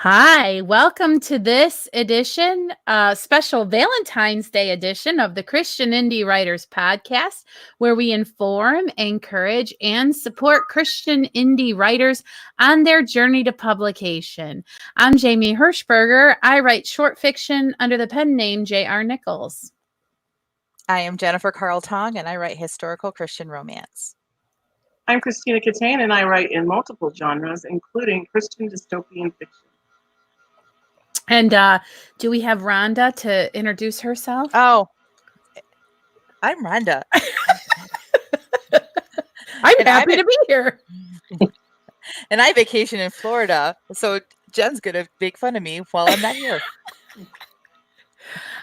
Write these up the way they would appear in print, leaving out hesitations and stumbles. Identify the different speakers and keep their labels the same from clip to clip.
Speaker 1: Hi, welcome to this edition, special Valentine's Day edition of the Christian Indie Writers Podcast, where we inform, encourage, and support Christian indie writers on their journey to publication. I'm Jamie Hirschberger. I write short fiction under the pen name J.R. Nichols.
Speaker 2: I am Jennifer Carl Tong, and I write historical Christian romance.
Speaker 3: I'm Christina Catane, and I write in multiple genres, including Christian dystopian fiction.
Speaker 1: And do we have Rhonda to introduce herself?
Speaker 2: Oh, I'm Rhonda.
Speaker 1: I'm happy to be here.
Speaker 2: And I vacation in Florida, so Jen's going to make fun of me while I'm not here.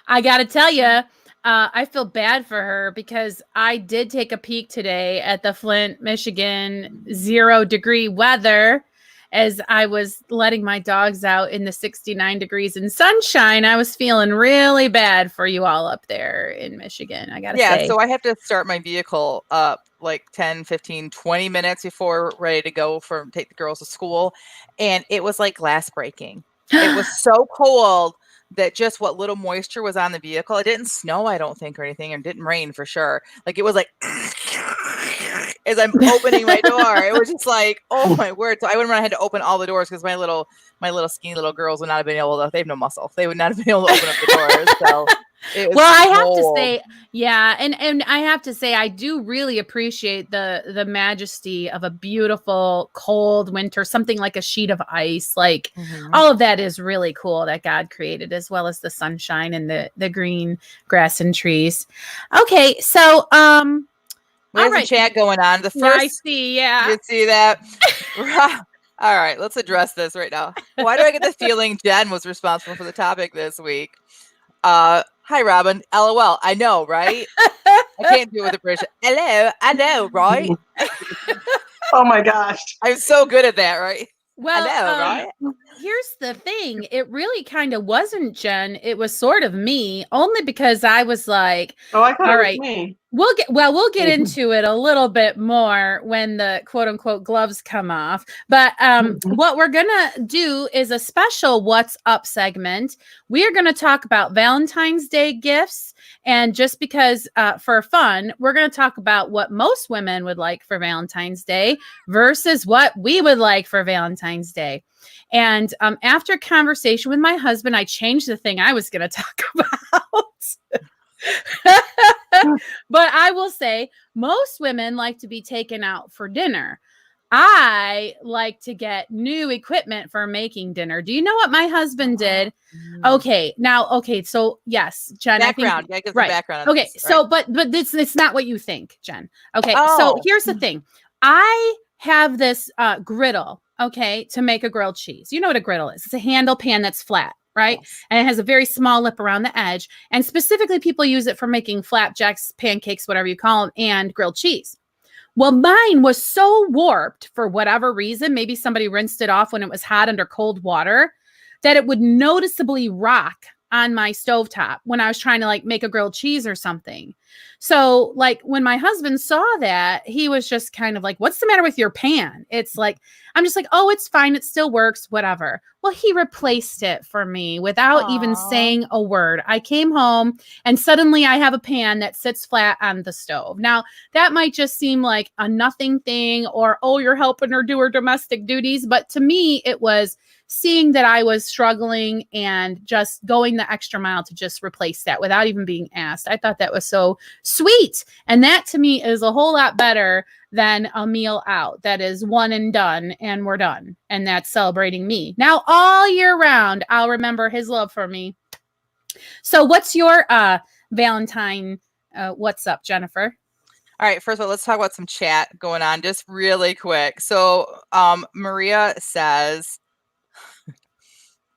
Speaker 1: I got to tell you, I feel bad for her because I did take a peek today at the Flint, Michigan 0-degree weather as I was letting my dogs out in the 69 degrees and sunshine. I was feeling really bad for you all up there in Michigan, I got to say.
Speaker 2: Yeah, so I have to start my vehicle up like 10, 15, 20 minutes before we're ready to go take the girls to school. And it was like glass breaking. It was so cold that just what little moisture was on the vehicle, it didn't snow, I don't think, or anything, and didn't rain for sure. Like it was like as I'm opening my door, it was just like, oh my word. So I would have had to open all the doors because my little skinny little girls would not have been able to, they have no muscle. They would not have been able to open up the doors. So
Speaker 1: well, I have to say, yeah, and I have to say, I do really appreciate the majesty of a beautiful cold winter, something like a sheet of ice. Like all of that is really cool that God created, as well as the sunshine and the green grass and trees. Okay, so
Speaker 2: there's a chat going on. The first,
Speaker 1: I see, yeah,
Speaker 2: you see that. All right, let's address this right now. Why do I get the feeling Jen was responsible for the topic this week? Hi, Robin. LOL. I know, right? I can't do it with a British. Hello. I know, right?
Speaker 3: Oh my gosh.
Speaker 2: I'm so good at that, right?
Speaker 1: Well,
Speaker 2: I know, right?
Speaker 1: Here's the thing. It really kind of wasn't Jen. It was sort of me, only because I was like,
Speaker 3: I thought it was me.
Speaker 1: We'll get into it a little bit more when the quote unquote gloves come off. But what we're going to do is a special What's Up segment. We are going to talk about Valentine's Day gifts. And just because for fun, we're going to talk about what most women would like for Valentine's Day versus what we would like for Valentine's Day. And after conversation with my husband, I changed the thing I was going to talk about. But I will say most women like to be taken out for dinner. I like to get new equipment for making dinner. Do you know what my husband did? Okay. So yes, Jen.
Speaker 2: Background.
Speaker 1: I think,
Speaker 2: right. Background.
Speaker 1: Okay. This, so, but it's not what you think, Jen. Okay. So here's the thing. I have this griddle, okay, to make a grilled cheese. You know what a griddle is. It's a handle pan that's flat. Right. Yes. And it has a very small lip around the edge. And specifically, people use it for making flapjacks, pancakes, whatever you call them, and grilled cheese. Well, mine was so warped for whatever reason. Maybe somebody rinsed it off when it was hot under cold water, that it would noticeably rock on my stovetop when I was trying to like make a grilled cheese or something. So like when my husband saw that, he was just kind of like, what's the matter with your pan? It's like, I'm just like, oh, it's fine. It still works, whatever. Well, he replaced it for me without even saying a word. I came home and suddenly I have a pan that sits flat on the stove. Now, that might just seem like a nothing thing or, oh, you're helping her do her domestic duties. But to me, it was seeing that I was struggling and just going the extra mile to just replace that without even being asked. I thought that was so sweet. And that to me is a whole lot better than a meal out that is one and done and we're done. And that's celebrating me. Now, all year round, I'll remember his love for me. So what's your Valentine? What's up, Jennifer?
Speaker 2: All right. First of all, let's talk about some chat going on just really quick. So Maria says,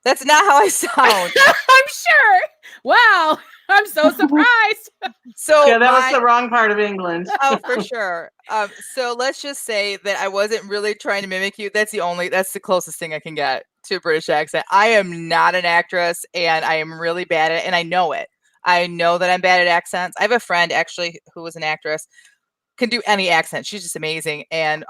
Speaker 2: that's not how I sound.
Speaker 1: I'm sure. Wow. I'm so surprised.
Speaker 2: So
Speaker 3: yeah, that was the wrong part of England.
Speaker 2: Oh, for sure. So let's just say that I wasn't really trying to mimic you. That's the closest thing I can get to a British accent. I am not an actress and I am really bad at it. And I know it. I know that I'm bad at accents. I have a friend actually who was an actress, can do any accent. She's just amazing. And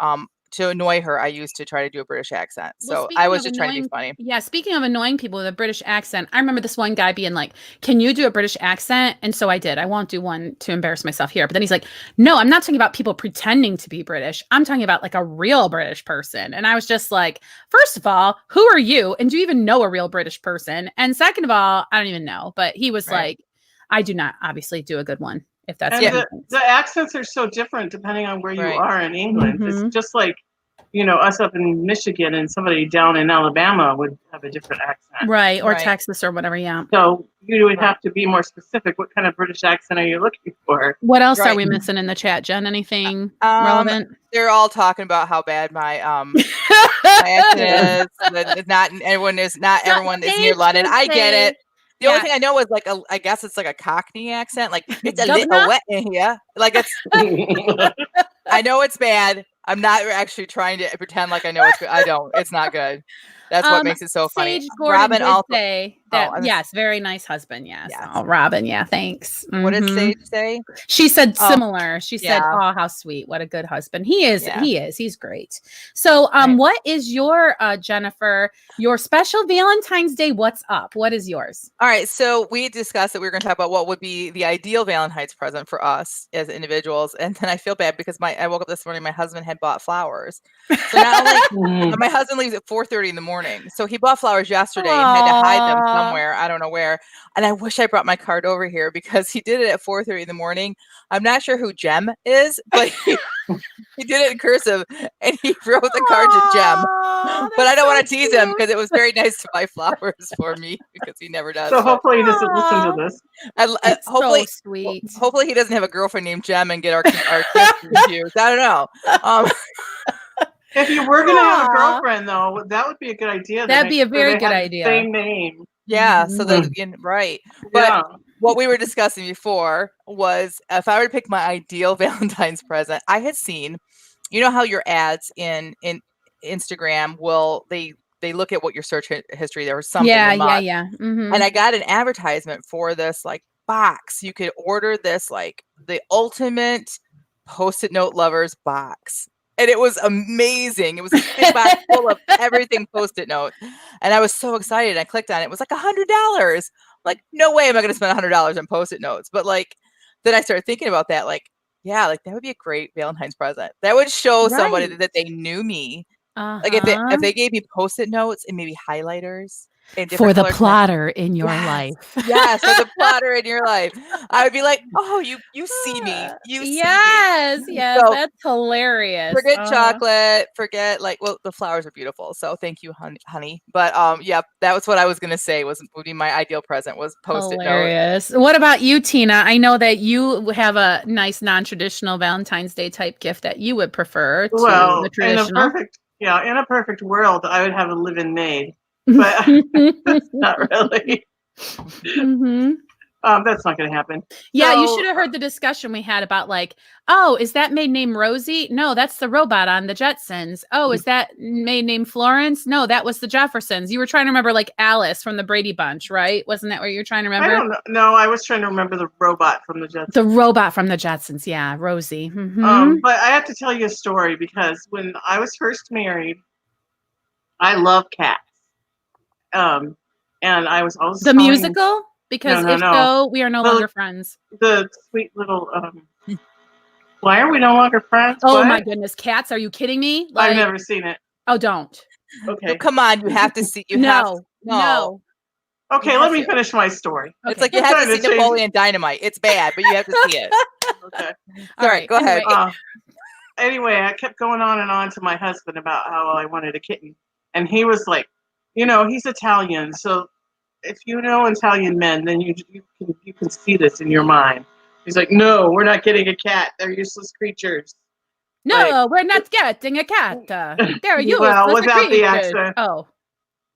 Speaker 2: to annoy her, I used to try to do a British accent.
Speaker 1: Well,
Speaker 2: So I was
Speaker 1: speaking
Speaker 2: just
Speaker 1: of
Speaker 2: trying to be
Speaker 1: annoying,
Speaker 2: funny.
Speaker 1: yeah, speaking of annoying people with a British accent, I remember this one guy being like, "Can you do a British accent?" And so I did. I won't do one to embarrass myself here. But then he's like, "No, I'm not talking about people pretending to be British. I'm talking about like a real British person." And I was just like, first of all, who are you? And do you even know a real British person? And second of all, I don't even know. But he was like, I do not obviously do a good one, if that's
Speaker 3: and the accents are so different depending on where you are in England. It's just like, us up in Michigan and somebody down in Alabama would have a different accent.
Speaker 1: Right. Or Texas or whatever. Yeah.
Speaker 3: So you would have to be more specific. What kind of British accent are you looking for?
Speaker 1: What else are we missing in the chat, Jen? Anything relevant?
Speaker 2: They're all talking about how bad my my accent is. Not everyone is near London. I get it. The only thing I know is like I guess it's like a Cockney accent. Like it's a little wet in here. Like it's. I know it's bad. I'm not actually trying to pretend like I know it's good. I don't. It's not good. That's what makes it so funny.
Speaker 1: Sage Gordon did say that, yes, very nice husband. Yes. Oh, Robin. Yeah, thanks.
Speaker 2: What did Sage say?
Speaker 1: She said similar. She said, "Oh, how sweet! What a good husband he is. He is. He's great." So, what is your Jennifer? Your special Valentine's Day? What's up? What is yours?
Speaker 2: All right. So we discussed that we were going to talk about what would be the ideal Valentine's present for us as individuals, and then I feel bad because I woke up this morning. My husband had bought flowers. So not only my husband leaves at 4:30 in the morning. So he bought flowers yesterday and had to hide them somewhere. I don't know where. And I wish I brought my card over here because he did it at 4:30 in the morning. I'm not sure who Jem is, but he did it in cursive and he wrote the card to Jem. But I don't want to tease him because it was very nice to buy flowers for me because he never does.
Speaker 3: So hopefully he doesn't listen to this.
Speaker 2: Hopefully,
Speaker 1: so sweet.
Speaker 2: Hopefully he doesn't have a girlfriend named Jem and get our gift confused. I don't know.
Speaker 3: If you were going to have a girlfriend, though, that would be a good idea.
Speaker 1: That'd be a very good idea.
Speaker 3: Same name.
Speaker 2: Yeah. So that right. But what we were discussing before was if I were to pick my ideal Valentine's present, I had seen, you know how your ads in Instagram will they look at what your search history there was something.
Speaker 1: Yeah.
Speaker 2: And I got an advertisement for this like box. You could order this like the ultimate Post-it note lovers box. And it was amazing. It was a big box full of everything Post-it notes. And I was so excited. I clicked on it. It was like $100. Like, no way am I going to spend $100 on Post-it notes. But like, then I started thinking about that. Like, yeah, like that would be a great Valentine's present. That would show somebody that they knew me. Like if they gave me Post-it notes and maybe highlighters.
Speaker 1: For the plotter in your life.
Speaker 2: Yes, for the plotter in your life. I would be like, oh, you see me. You see me.
Speaker 1: Yes,
Speaker 2: So,
Speaker 1: that's hilarious.
Speaker 2: Forget chocolate. Forget the flowers are beautiful. So thank you, honey. But yeah, that was what I was gonna say would be my ideal present was Post-it
Speaker 1: hilarious. Note. What about you, Tina? I know that you have a nice non-traditional Valentine's Day type gift that you would prefer to the traditional.
Speaker 3: In a perfect world, I would have a live-in maid. But that's not really. That's not going to happen.
Speaker 1: Yeah, you should have heard the discussion we had about like, oh, is that maid named Rosie? No, that's the robot on the Jetsons. Oh, is that maid named Florence? No, that was the Jeffersons. You were trying to remember like Alice from the Brady Bunch, right? Wasn't that what you were trying to remember?
Speaker 3: I don't know. No, I was trying to remember the robot from the Jetsons.
Speaker 1: The robot from the Jetsons, yeah, Rosie.
Speaker 3: But I have to tell you a story because when I was first married, I love cats. And I was always
Speaker 1: the musical because so we are no longer friends.
Speaker 3: The sweet little why are we no longer friends?
Speaker 1: Oh my goodness, cats! Are you kidding me?
Speaker 3: Like, I've never seen it.
Speaker 1: Oh, don't.
Speaker 3: Okay,
Speaker 2: oh, come on, you have to see.
Speaker 1: No.
Speaker 3: Okay, let me finish my story.
Speaker 2: Okay. It's like you have to see Napoleon Dynamite. It's bad, but you have to see it.
Speaker 3: Okay,
Speaker 2: all right, go ahead.
Speaker 3: Anyway, I kept going on and on to my husband about how I wanted a kitten, and he was like, he's Italian, so if you know Italian men, then you can see this in your mind. He's like, no, we're not getting a cat. They're useless creatures.
Speaker 1: No, we're not getting a cat. They're useless
Speaker 3: without
Speaker 1: creatures.
Speaker 3: The accent.
Speaker 1: Oh.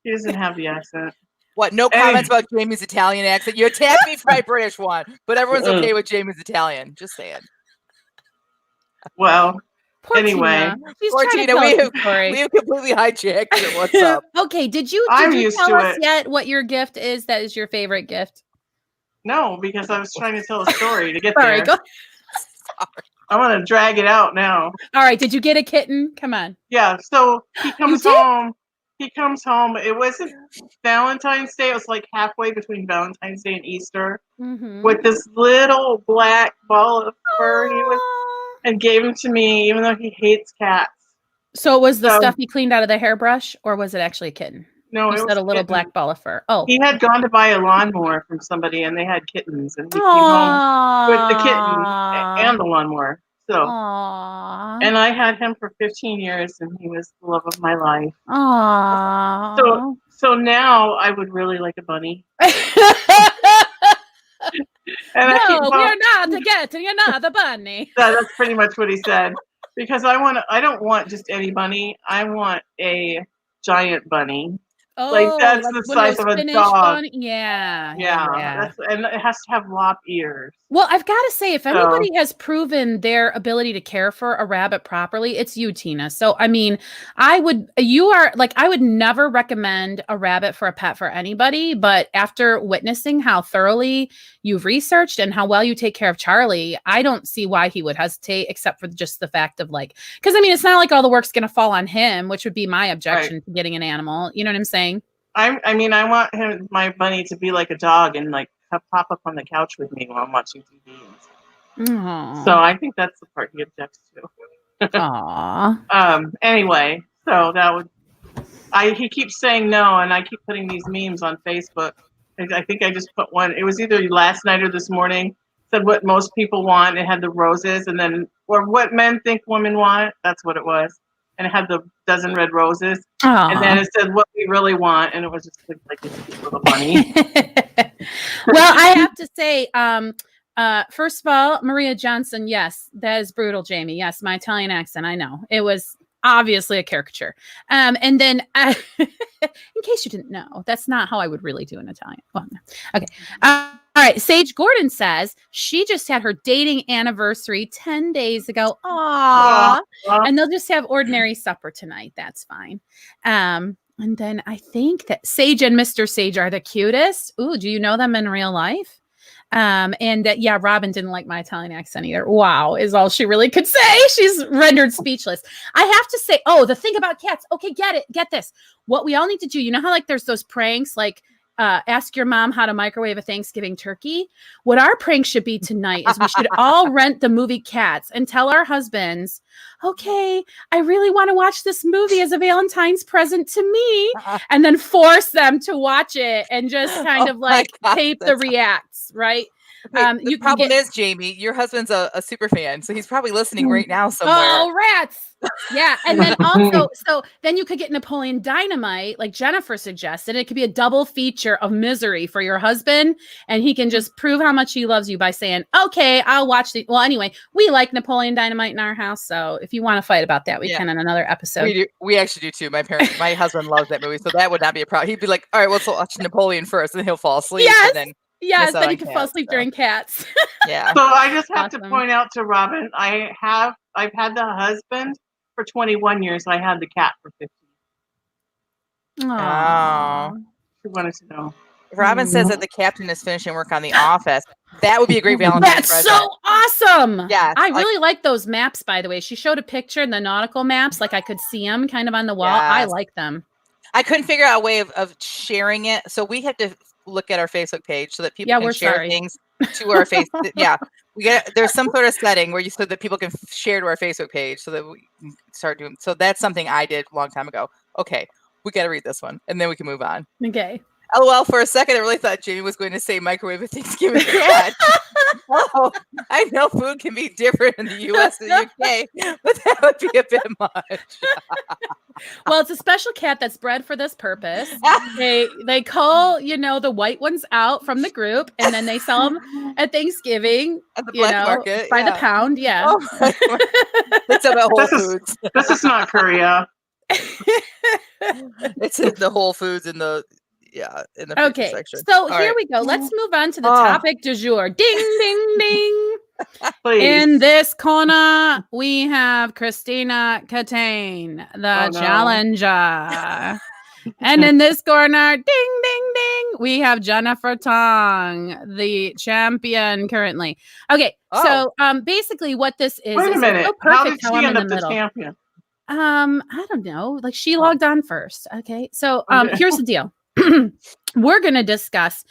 Speaker 3: He doesn't have the accent.
Speaker 2: What? No comments about Jamie's Italian accent? You attacked me for my British one, but everyone's okay with Jamie's Italian. Just saying.
Speaker 3: Well,
Speaker 1: poor
Speaker 3: anyway.
Speaker 2: Poor Tina, we have completely hijacked it. What's up?
Speaker 1: Okay, did you tell us yet what your gift is that is your favorite gift?
Speaker 3: No, because I was trying to tell a story to get
Speaker 1: there.
Speaker 3: Go. I'm gonna drag it out now.
Speaker 1: All right. Did you get a kitten? Come on.
Speaker 3: Yeah. So he comes home. He comes home. It wasn't Valentine's Day. It was like halfway between Valentine's Day and Easter. With this little black ball of fur, and gave him to me, even though he hates cats.
Speaker 1: So it was the stuff he cleaned out of the hairbrush, or was it actually a kitten?
Speaker 3: No,
Speaker 1: you
Speaker 3: it
Speaker 1: said
Speaker 3: was
Speaker 1: a little black ball of fur. Oh,
Speaker 3: he had gone to buy a lawnmower from somebody, and they had kittens, and he came home with the kitten and the lawnmower. So, and I had him for 15 years, and he was the love of my life.
Speaker 1: Aww.
Speaker 3: So now I would really like a bunny. And
Speaker 1: no, we're not getting another bunny.
Speaker 3: That's pretty much what he said. Because I don't want just any bunny. I want a giant bunny.
Speaker 1: Oh,
Speaker 3: that's the size of a dog.
Speaker 1: Bunny? Yeah.
Speaker 3: And it has to have lop ears.
Speaker 1: Well, I've got to say, if anybody has proven their ability to care for a rabbit properly, it's you, Tina. So, I mean, I would never recommend a rabbit for a pet for anybody, but after witnessing how thoroughly you've researched and how well you take care of Charlie, I don't see why he would hesitate, except for just the fact of because I mean, it's not like all the work's going to fall on him, which would be my objection to getting an animal. You know what I'm saying?
Speaker 3: I mean, I want my bunny to be like a dog and pop up on the couch with me while I'm watching TV. So I think that's the part he objects to.
Speaker 1: Aww.
Speaker 3: Anyway, so he keeps saying no, and I keep putting these memes on Facebook. I think I just put one. It was either last night or this morning. Said what most people want. It had the roses, or what men think women want. That's what it was. And it had the dozen red roses.
Speaker 1: Aww.
Speaker 3: And then it said what we really want, and it was just like this cute little bunny.
Speaker 1: Well, I have to say, first of all, Maria Johnson, yes, that is brutal, Jamie. Yes, my Italian accent, I know. It was obviously a caricature. And then, in case you didn't know, that's not how I would really do an Italian. Well, no. Okay. All right. Sage Gordon says she just had her dating anniversary 10 days ago. Aww. And they'll just have ordinary supper tonight. That's fine. And then I think that Sage and Mr. Sage are the cutest. Ooh, do you know them in real life? Yeah, Robin didn't like my Italian accent either. Wow, is all she really could say. She's rendered speechless. I have to say, the thing about cats. Okay, get this. What we all need to do, you know how there's those pranks ask your mom how to microwave a Thanksgiving turkey. What our prank should be tonight is we should all rent the movie Cats and tell our husbands, okay, I really want to watch this movie as a Valentine's present to me, and then force them to watch it and just kind of tape the reacts, right?
Speaker 2: The problem is, Jamie, your husband's a super fan, so he's probably listening right now somewhere.
Speaker 1: Oh, rats! Yeah, and then also, so then you could get Napoleon Dynamite, like Jennifer suggested. It could be a double feature of misery for your husband, and he can just prove how much he loves you by saying, "Okay, I'll watch the." Well, anyway, we like Napoleon Dynamite in our house, so if you want to fight about that, we can in another episode.
Speaker 2: We actually do too. My husband loves that movie, so that would not be a problem. He'd be like, "All right, let's watch Napoleon first," and he'll fall asleep.
Speaker 1: Yes.
Speaker 2: And then
Speaker 1: yes, then you can fall asleep during Cats.
Speaker 2: Yeah.
Speaker 3: So I just have to point out to Robin, I've had the husband for 21 years. I had the cat for 15.
Speaker 1: Oh.
Speaker 3: She wanted to know.
Speaker 2: Robin says that the captain is finishing work on The Office. That would be a great Valentine's present.
Speaker 1: That's so awesome.
Speaker 2: Yeah.
Speaker 1: I really like those maps, by the way. She showed a picture in the nautical maps. I could see them kind of on the wall. Yes. I like them.
Speaker 2: I couldn't figure out a way of sharing it. So we have to look at our Facebook page so that people can share things to our face. There's some sort of setting where so that people can share to our Facebook page so that we can start doing. So that's something I did a long time ago. Okay. We got to read this one and then we can move on.
Speaker 1: Okay.
Speaker 2: LOL, for a second, I really thought Jamie was going to say microwave a Thanksgiving cat. Oh, I know food can be different in the U.S. and the U.K., but that would be a bit much.
Speaker 1: Well, it's a special cat that's bred for this purpose. They call, the white ones out from the group, and then they sell them at Thanksgiving.
Speaker 2: At the black market.
Speaker 1: By the pound, yeah.
Speaker 2: Oh, it's about Whole Foods.
Speaker 3: This is not Korea.
Speaker 2: It's in the Whole Foods in the section.
Speaker 1: So here we go. Let's move on to the topic du jour. Ding, ding, ding. In this corner, we have Christina Catane, the challenger. And in this corner, ding, ding, ding, we have Jennifer Tong, the champion currently. Okay, so basically what this is
Speaker 3: Wait a minute.
Speaker 1: so
Speaker 3: How did
Speaker 1: perfect how
Speaker 3: she
Speaker 1: I'm
Speaker 3: end
Speaker 1: in the
Speaker 3: up the
Speaker 1: middle.
Speaker 3: champion?
Speaker 1: I don't know. Like she logged on first. Okay. So
Speaker 3: Okay.
Speaker 1: here's the deal. We're going to discuss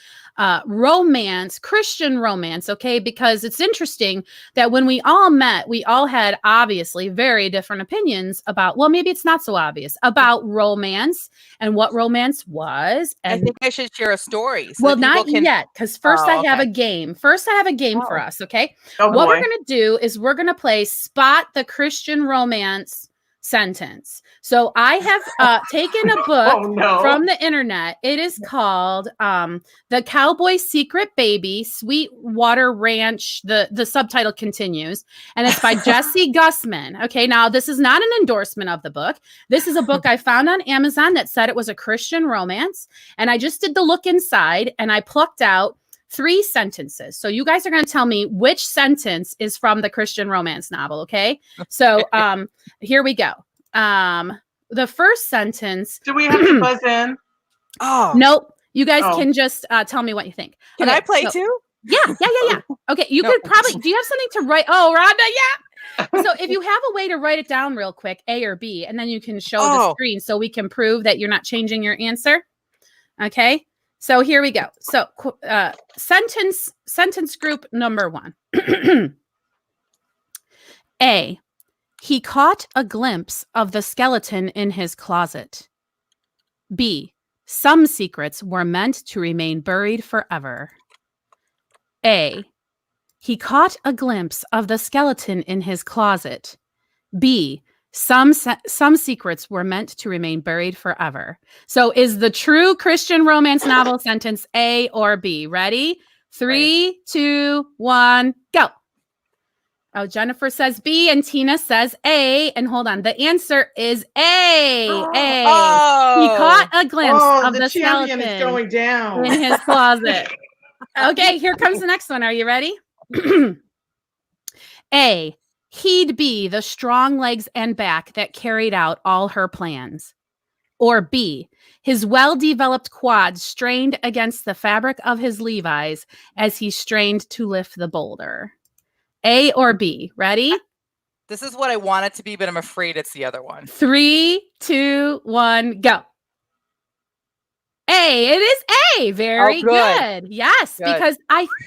Speaker 1: romance, Christian romance, okay? Because it's interesting that when we all met, we all had obviously very different opinions about, well, maybe it's not so obvious, about romance and what romance was. And
Speaker 2: I think I should share a story.
Speaker 1: So not yet, because first I have a game. First, I have a game for us, okay?
Speaker 3: Oh,
Speaker 1: what
Speaker 3: boy.
Speaker 1: we're going to do is we're going to play Spot the Christian Romance Sentence. So I have taken a book from the internet. It is called The Cowboy Secret Baby, Sweetwater Ranch. The subtitle continues, and it's by Jesse Gussman. Okay, now this is not an endorsement of the book. This is a book I found on Amazon that said it was a Christian romance, and I just did the look inside, and I plucked out 3 sentences. So you guys are going to tell me which sentence is from the Christian romance novel, okay? So here we go. The first sentence.
Speaker 3: Do we have to buzz in?
Speaker 2: Oh.
Speaker 1: Nope. You guys can just tell me what you think.
Speaker 2: Can I play too?
Speaker 1: Yeah. Okay, you could probably, do you have something to write? Oh, Rhonda, yeah. So if you have a way to write it down real quick, A or B, and then you can show the screen so we can prove that you're not changing your answer. Okay. So here we go. So sentence group number 1. A, he caught a glimpse of the skeleton in his closet. B, some secrets were meant to remain buried forever. A, he caught a glimpse of the skeleton in his closet. B, some secrets were meant to remain buried forever. So is the true Christian romance novel sentence A or B? Ready? 3, 2, 1, go. Oh, Jennifer says B and Tina says A. And hold on, the answer is A. A. He caught a glimpse of the skeleton
Speaker 3: is going down
Speaker 1: in his closet. Okay, here comes the next one. Are you ready? A, he'd be the strong legs and back that carried out all her plans. Or B, his well-developed quads strained against the fabric of his Levi's as he strained to lift the boulder. A or B, ready?
Speaker 2: This is what I want it to be, but I'm afraid it's the other one.
Speaker 1: 3, 2, 1, go. A, it is A. Very good. Yes, good. Because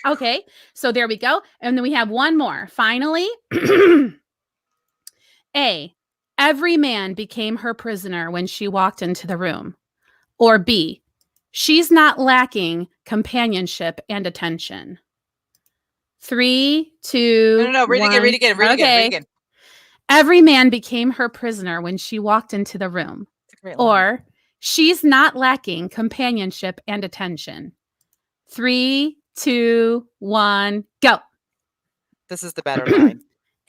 Speaker 1: okay, so there we go. And then we have one more. Finally, A, every man became her prisoner when she walked into the room. Or B, she's not lacking companionship and attention. 3, 2,
Speaker 2: No, read 1. Read again.
Speaker 1: Every man became her prisoner when she walked into the room. Or she's not lacking companionship and attention. 3, 2, 1, go.
Speaker 2: This is the better line.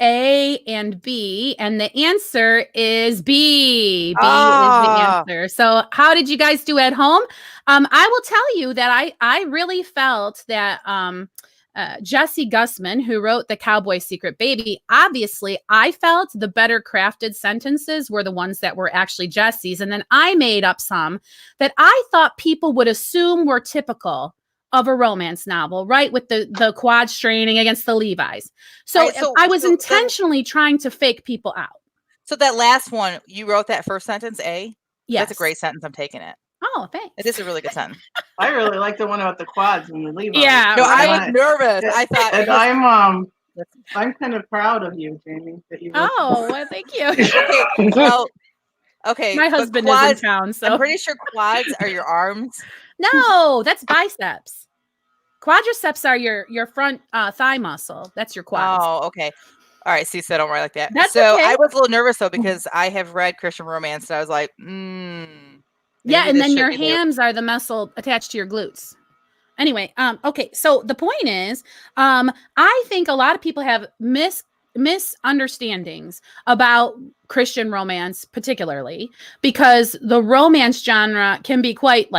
Speaker 1: A and B, and the answer is B. B is the answer. So how did you guys do at home? I will tell you that I really felt that Jesse Gussman, who wrote The Cowboy Secret Baby, obviously I felt the better crafted sentences were the ones that were actually Jesse's. And then I made up some that I thought people would assume were typical of a romance novel, right? With the quad straining against the Levi's. So I was intentionally trying to fake people out.
Speaker 2: So that last one, you wrote that first sentence, A?
Speaker 1: Yes.
Speaker 2: That's a great sentence. I'm taking it.
Speaker 1: Oh, thanks.
Speaker 2: It is a really good sentence.
Speaker 3: I really like the one about the quads and the Levi's.
Speaker 1: Yeah.
Speaker 2: No, I was nervous. I thought.
Speaker 3: And I'm kind of proud of you, Jamie. That you.
Speaker 1: Oh, well, thank you.
Speaker 2: Okay. Well, okay.
Speaker 1: My husband is in town, so
Speaker 2: I'm pretty sure quads are your arms.
Speaker 1: No, that's biceps. Quadriceps are your front thigh muscle. That's your quads.
Speaker 2: Oh, okay. All right. See, so I don't write like that.
Speaker 1: That's
Speaker 2: so
Speaker 1: okay.
Speaker 2: I was a little nervous though because I have read Christian romance, and I was like,
Speaker 1: yeah, and then your hams are the muscle attached to your glutes. Anyway, okay. So the point is, I think a lot of people have misunderstandings about Christian romance, particularly because the romance genre can be quite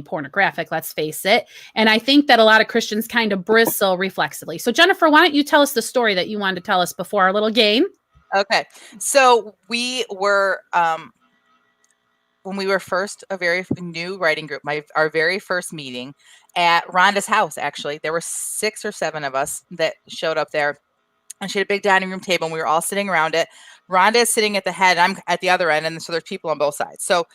Speaker 1: pornographic, let's face it. And I think that a lot of Christians kind of bristle reflexively. So Jennifer, why don't you tell us the story that you wanted to tell us before our little game?
Speaker 2: Okay. So we were when we were first a very new writing group, our very first meeting at Rhonda's house, actually, there were 6 or 7 of us that showed up there. And she had a big dining room table, and we were all sitting around it. Rhonda is sitting at the head, and I'm at the other end, and so there's people on both sides. So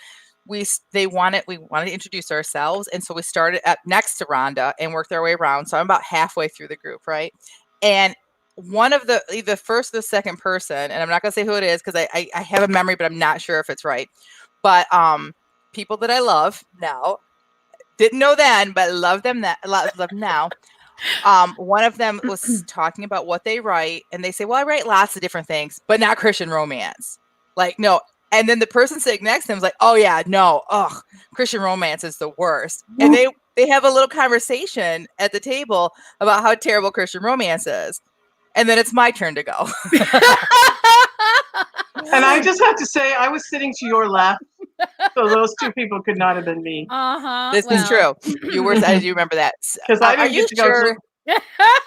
Speaker 2: we wanted to introduce ourselves, and so we started up next to Rhonda and worked our way around. So I'm about halfway through the group, right? And one of the first or the second person, and I'm not gonna say who it is because I have a memory, but I'm not sure if it's right. But people that I love now, didn't know then, but love them now. One of them was talking about what they write, and they say, well, I write lots of different things, but not Christian romance. Like, no. And then the person sitting next to him was like, oh yeah, no, Christian romance is the worst. And they have a little conversation at the table about how terrible Christian romance is. And then it's my turn to go.
Speaker 3: And I just have to say, I was sitting to your left, so those 2 people could not have been me.
Speaker 2: This is true. You were. I do remember that.
Speaker 3: Because I didn't get to go.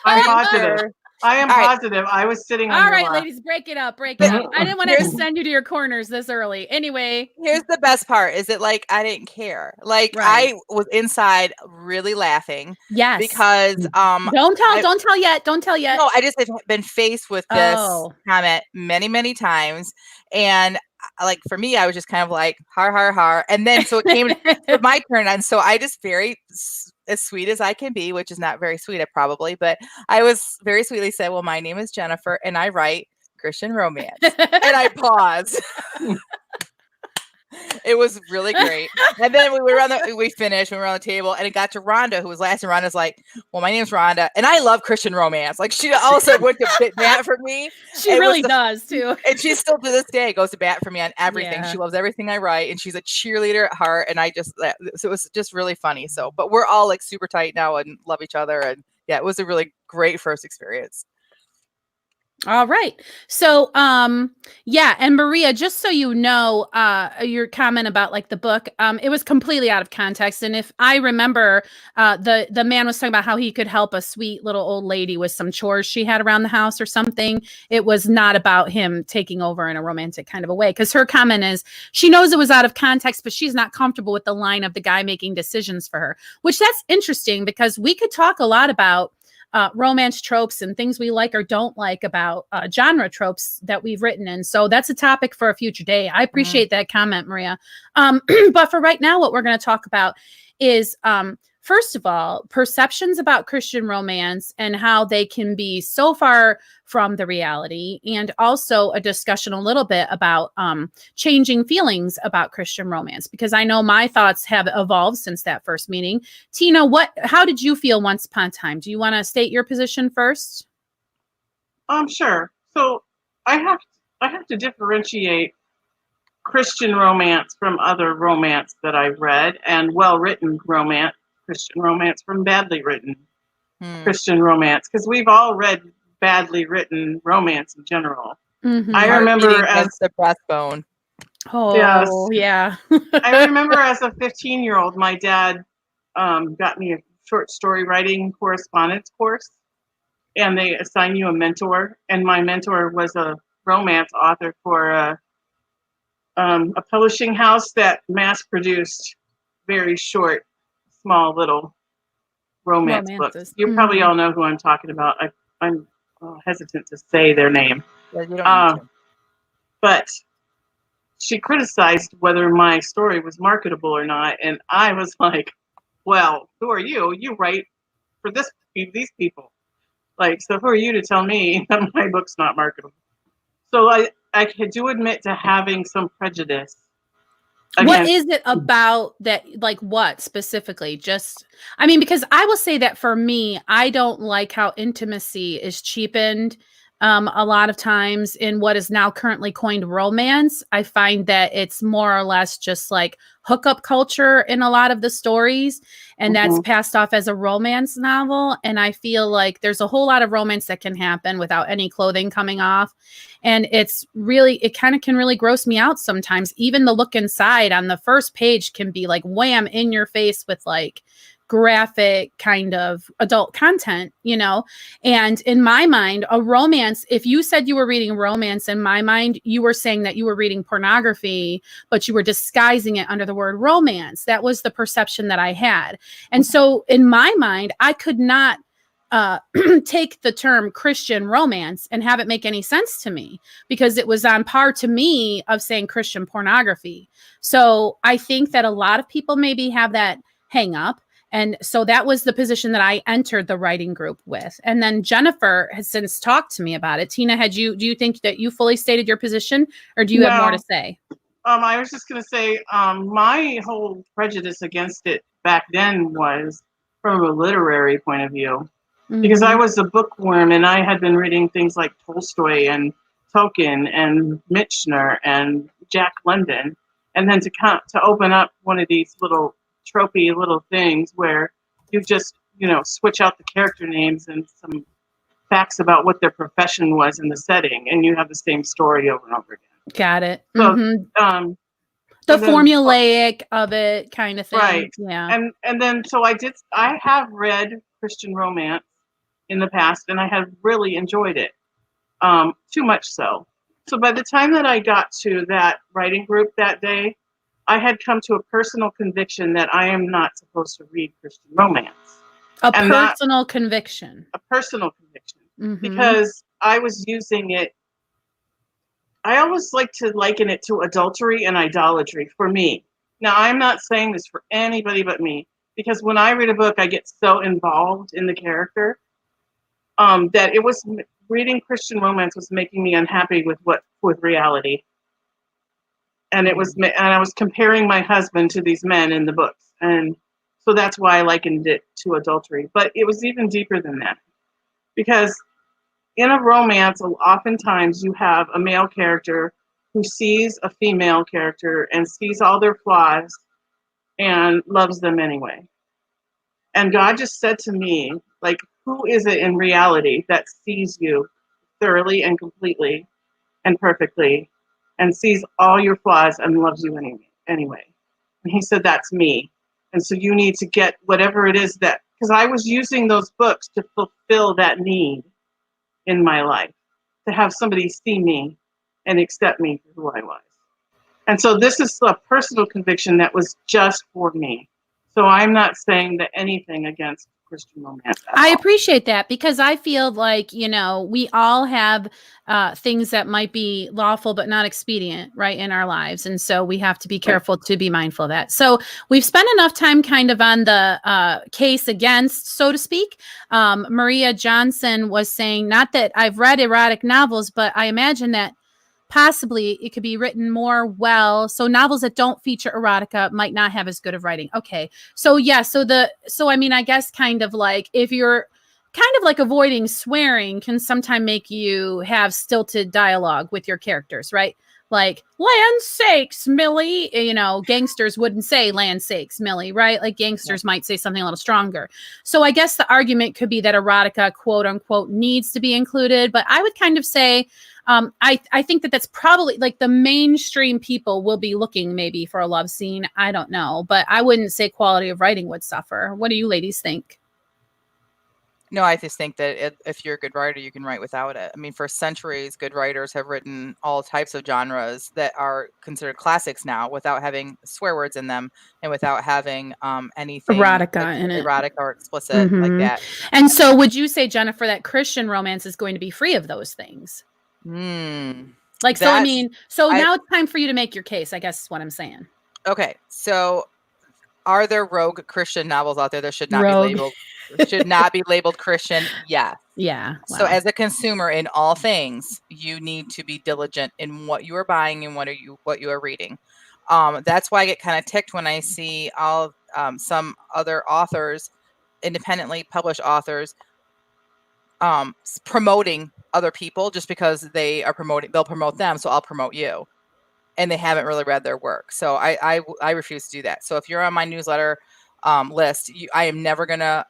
Speaker 3: I'm positive. I am positive. I was sitting on
Speaker 1: All
Speaker 3: your
Speaker 1: right,
Speaker 3: lap.
Speaker 1: ladies, break it up. I didn't want to send you to your corners this early. Anyway.
Speaker 2: Here's the best part is that, like, I didn't care. Like, I was inside really laughing.
Speaker 1: Yes.
Speaker 2: Because
Speaker 1: Don't tell yet. Don't tell yet.
Speaker 2: No, I just have been faced with this comment many, many times. And like, for me, I was just kind of like, har, har, har. And then so it came to my turn. And so I just as sweet as I can be, which is not very sweet, but I was very sweetly said, well, my name is Jennifer and I write Christian romance. And I paused. It was really great. And then we finished, we were on the table, and it got to Rhonda, who was last, and Rhonda's like, well, my name's Rhonda, and I love Christian romance. Like, she also went to bat for me.
Speaker 1: She really does, too.
Speaker 2: And she still, to this day, goes to bat for me on everything. Yeah. She loves everything I write, and she's a cheerleader at heart, and so it was just really funny. So, but we're all, like, super tight now and love each other, and yeah, it was a really great first experience.
Speaker 1: All right. So, yeah. And Maria, just so you know, your comment about like the book, it was completely out of context. And if I remember, the man was talking about how he could help a sweet little old lady with some chores she had around the house or something. It was not about him taking over in a romantic kind of a way. Cause her comment is she knows it was out of context, but she's not comfortable with the line of the guy making decisions for her, which that's interesting because we could talk a lot about romance tropes and things we like or don't like about genre tropes that we've written. And so that's a topic for a future day. I appreciate that comment, Maria. But for right now, what we're going to talk about is, first of all, perceptions about Christian romance and how they can be so far from the reality, and also a discussion a little bit about changing feelings about Christian romance, because I know my thoughts have evolved since that first meeting. Tina, how did you feel once upon a time? Do you want to state your position first?
Speaker 3: Sure. So I have to differentiate Christian romance from other romance that I've read, and well-written romance, Christian romance, from badly written Christian romance, because we've all read badly written romance in general. Mm-hmm. I remember as
Speaker 2: the breastbone.
Speaker 1: Oh,
Speaker 3: yes.
Speaker 1: Yeah.
Speaker 3: I remember as a 15-year-old, my dad got me a short story writing correspondence course, and they assign you a mentor. And my mentor was a romance author for a publishing house that mass-produced very short, small little romance books. You probably all know who I'm talking about. I'm hesitant to say their name.
Speaker 2: Yeah, you don't need to.
Speaker 3: But she criticized whether my story was marketable or not, and I was like, well, who are you? You write for these people. Like, so who are you to tell me that my book's not marketable? So I do admit to having some prejudice.
Speaker 1: What is it about that, like what specifically? Because I will say that for me, I don't like how intimacy is cheapened a lot of times in what is now currently coined romance. I find that it's more or less just like hookup culture in a lot of the stories, and that's passed off as a romance novel. And I feel like there's a whole lot of romance that can happen without any clothing coming off. And it kind of can really gross me out sometimes. Even the look inside on the first page can be like wham in your face with like graphic kind of adult content, you know? And in my mind, a romance, if you said you were reading romance, in my mind, you were saying that you were reading pornography, but you were disguising it under the word romance. That was the perception that I had. And so in my mind, I could not take the term Christian romance and have it make any sense to me, because it was on par to me of saying Christian pornography. So I think that a lot of people maybe have that hang up. And so that was the position that I entered the writing group with. And then Jennifer has since talked to me about it. Tina, do you think that you fully stated your position, or do you have more to say?
Speaker 3: I was just going to say, my whole prejudice against it back then was from a literary point of view, because I was a bookworm and I had been reading things like Tolstoy and Tolkien and Michener and Jack London. And then to open up one of these little tropey little things where you just, switch out the character names and some facts about what their profession was in the setting, and you have the same story over and over again.
Speaker 1: Got it.
Speaker 3: So,
Speaker 1: the formulaic of it kind of thing.
Speaker 3: Right.
Speaker 1: Yeah.
Speaker 3: And then, so I have read Christian romance in the past, and I have really enjoyed it. Too much so. So by the time that I got to that writing group that day, I had come to a personal conviction that I am not supposed to read Christian romance. A personal conviction. Because I was using it. I always like to liken it to adultery and idolatry for me. Now, I'm not saying this for anybody but me, because when I read a book, I get so involved in the character that it was reading Christian romance was making me unhappy with reality. And I was comparing my husband to these men in the books. And so that's why I likened it to adultery. But it was even deeper than that. Because in a romance, oftentimes you have a male character who sees a female character and sees all their flaws and loves them anyway. And God just said to me, like, who is it in reality that sees you thoroughly and completely and perfectly and sees all your flaws and loves you anyway? And he said, that's me. And so you need to get whatever it is that, because I was using those books to fulfill that need in my life, to have somebody see me and accept me for who I was. And so this is a personal conviction that was just for me. So I'm not saying that anything against Christian romance.
Speaker 1: I appreciate that, because I feel like, we all have things that might be lawful but not expedient, right, in our lives. And so we have to be careful to be mindful of that. So we've spent enough time kind of on the case against, so to speak. Maria Johnson was saying, not that I've read erotic novels, but I imagine that possibly it could be written more well. So novels that don't feature erotica might not have as good of writing. Okay. So yeah. So I mean, I guess kind of like if you're kind of like avoiding swearing can sometimes make you have stilted dialogue with your characters, right? Like, land sakes, Millie, gangsters wouldn't say land sakes, Millie, right? Like gangsters might say something a little stronger. So I guess the argument could be that erotica, quote unquote, needs to be included. But I would kind of say, I think that's probably like the mainstream people will be looking maybe for a love scene. I don't know, but I wouldn't say quality of writing would suffer. What do you ladies think?
Speaker 2: No, I just think that if you're a good writer, you can write without it. I mean, for centuries, good writers have written all types of genres that are considered classics now without having swear words in them and without having anything
Speaker 1: erotica in it,
Speaker 2: erotic or explicit like that.
Speaker 1: And so would you say, Jennifer, that Christian romance is going to be free of those things? Like, so, I mean, now it's time for you to make your case, I guess is what I'm saying.
Speaker 2: Okay. So are there rogue Christian novels out there that should not be labeled Christian? Yes.
Speaker 1: Yeah. Wow.
Speaker 2: So as a consumer in all things, you need to be diligent in what you are buying and what you are reading. That's why I get kind of ticked when I see some other authors, independently published authors, promoting other people just because they'll promote them. So I'll promote you. And they haven't really read their work. So I refuse to do that. So if you're on my newsletter list, I am never going to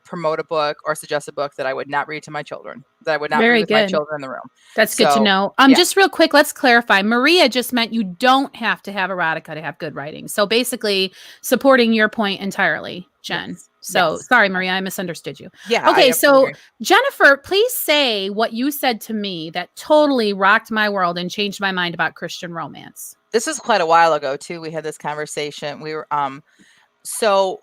Speaker 2: promote a book or suggest a book that I would not read to my children, that I would not read with my children in the room.
Speaker 1: That's good to know. Just real quick, let's clarify. Maria just meant you don't have to have erotica to have good writing. So basically supporting your point entirely. Jen.
Speaker 2: Yes.
Speaker 1: So
Speaker 2: Yes.
Speaker 1: sorry, Maria, I misunderstood you.
Speaker 2: Yeah. I
Speaker 1: Okay,
Speaker 2: absolutely
Speaker 1: so
Speaker 2: agree.
Speaker 1: Jennifer, please say what you said to me that totally rocked my world and changed my mind about Christian romance.
Speaker 2: This was quite a while ago too. We had this conversation. We were so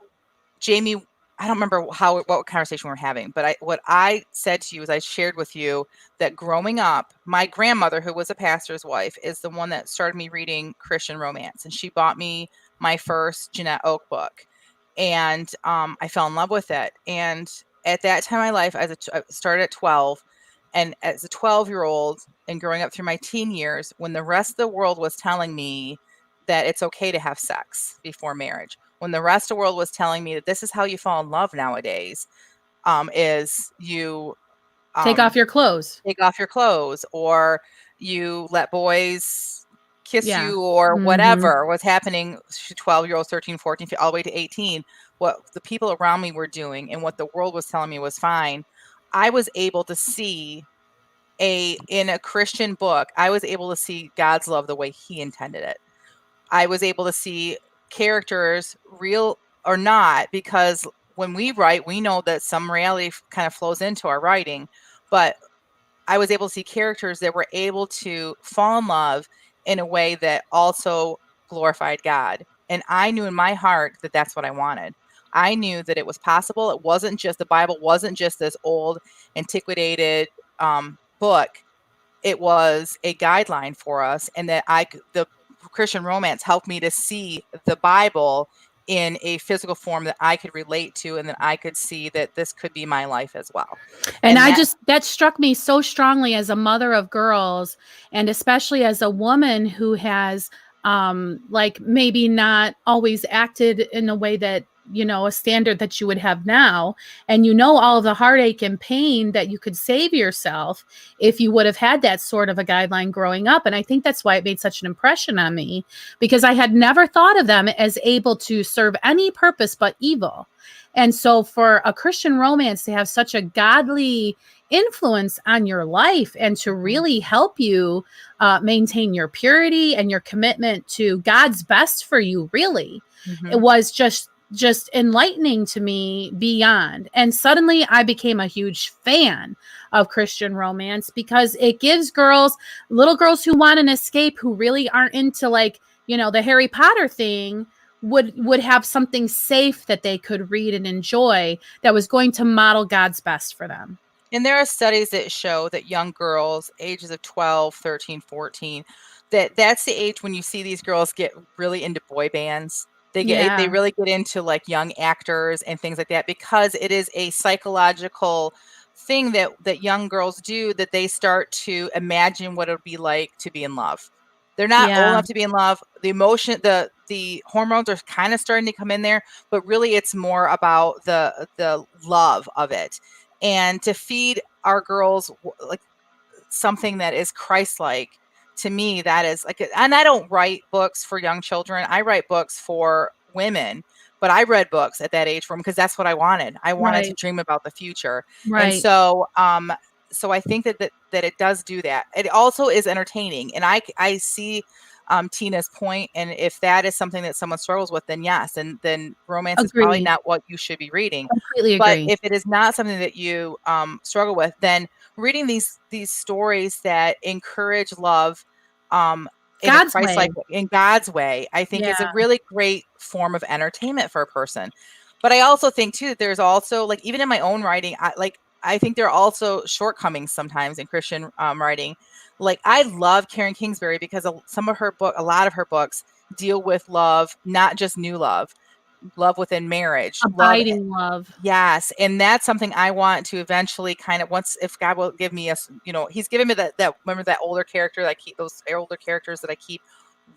Speaker 2: Jamie, I don't remember what conversation we were having, but what I said to you is I shared with you that growing up, my grandmother, who was a pastor's wife, is the one that started me reading Christian romance, and she bought me my first Jeanette Oak book, and I fell in love with it. And at that time in my life, I started at 12, and as a 12-year-old and growing up through my teen years, when the rest of the world was telling me that it's okay to have sex before marriage, when the rest of the world was telling me that this is how you fall in love nowadays, is you
Speaker 1: Take off your clothes.
Speaker 2: take off your clothes, or you let boys kiss
Speaker 1: Yeah.
Speaker 2: you, or
Speaker 1: Mhm.
Speaker 2: whatever was happening to 12-year-olds, 13, 14, all the way to 18, what the people around me were doing and what the world was telling me was fine. I was able to see in a Christian book, I was able to see God's love the way he intended it. I was able to see characters, real or not, because when we write, we know that some reality kind of flows into our writing, but I was able to see characters that were able to fall in love in a way that also glorified God. And I knew in my heart that that's what I wanted. I knew that it was possible. It wasn't just, the Bible wasn't just this old, antiquated book. It was a guideline for us, and that the Christian romance helped me to see the Bible in a physical form that I could relate to, and that I could see that this could be my life as well.
Speaker 1: And
Speaker 2: And
Speaker 1: that struck me so strongly as a mother of girls, and especially as a woman who has like maybe not always acted in a way that, you know, a standard that you would have now, and you know all of the heartache and pain that you could save yourself if you would have had that sort of a guideline growing up. And I think that's why it made such an impression on me, because I had never thought of them as able to serve any purpose but evil. And so for a Christian romance to have such a godly influence on your life and to really help you maintain your purity and your commitment to God's best for you, really, it was just enlightening to me beyond. And suddenly I became a huge fan of Christian romance, because it gives little girls who want an escape, who really aren't into, like, you know, the Harry Potter thing, would have something safe that they could read and enjoy that was going to model God's best for them.
Speaker 2: And there are studies that show that young girls, ages of 12, 13, 14, that's the age when you see these girls get really into boy bands. They really get into like young actors and things like that, because it is a psychological thing that young girls do, that they start to imagine what it would be like to be in love. They're not old enough to be in love. The emotion, the hormones are kind of starting to come in there, but really it's more about the love of it. And to feed our girls like something that is Christ-like, to me, that is like, and I don't write books for young children. I write books for women, but I read books at that age for them because that's what I wanted. I wanted to dream about the future. And
Speaker 1: Right.
Speaker 2: so, so I think that it does do that. It also is entertaining. And I see Tina's point, and if that is something that someone struggles with, then yes, and then romance is probably
Speaker 1: Agree.
Speaker 2: not what you should be reading.
Speaker 1: Completely
Speaker 2: But
Speaker 1: agree.
Speaker 2: if it is not something that you struggle with, then reading these stories that encourage love in a
Speaker 1: God's way.
Speaker 2: Christ-like, in God's way, I think
Speaker 1: Yeah.
Speaker 2: is a really great form of entertainment for a person. But I also think too that there's also, like, even in my own writing, I think there are also shortcomings sometimes in Christian writing. Like, I love Karen Kingsbury because a lot of her books deal with love, not just new love within marriage, love.
Speaker 1: Abiding love.
Speaker 2: Yes, and that's something I want to eventually kind of, once, if God will give me he's given me that remember that older character that I keep, those older characters that I keep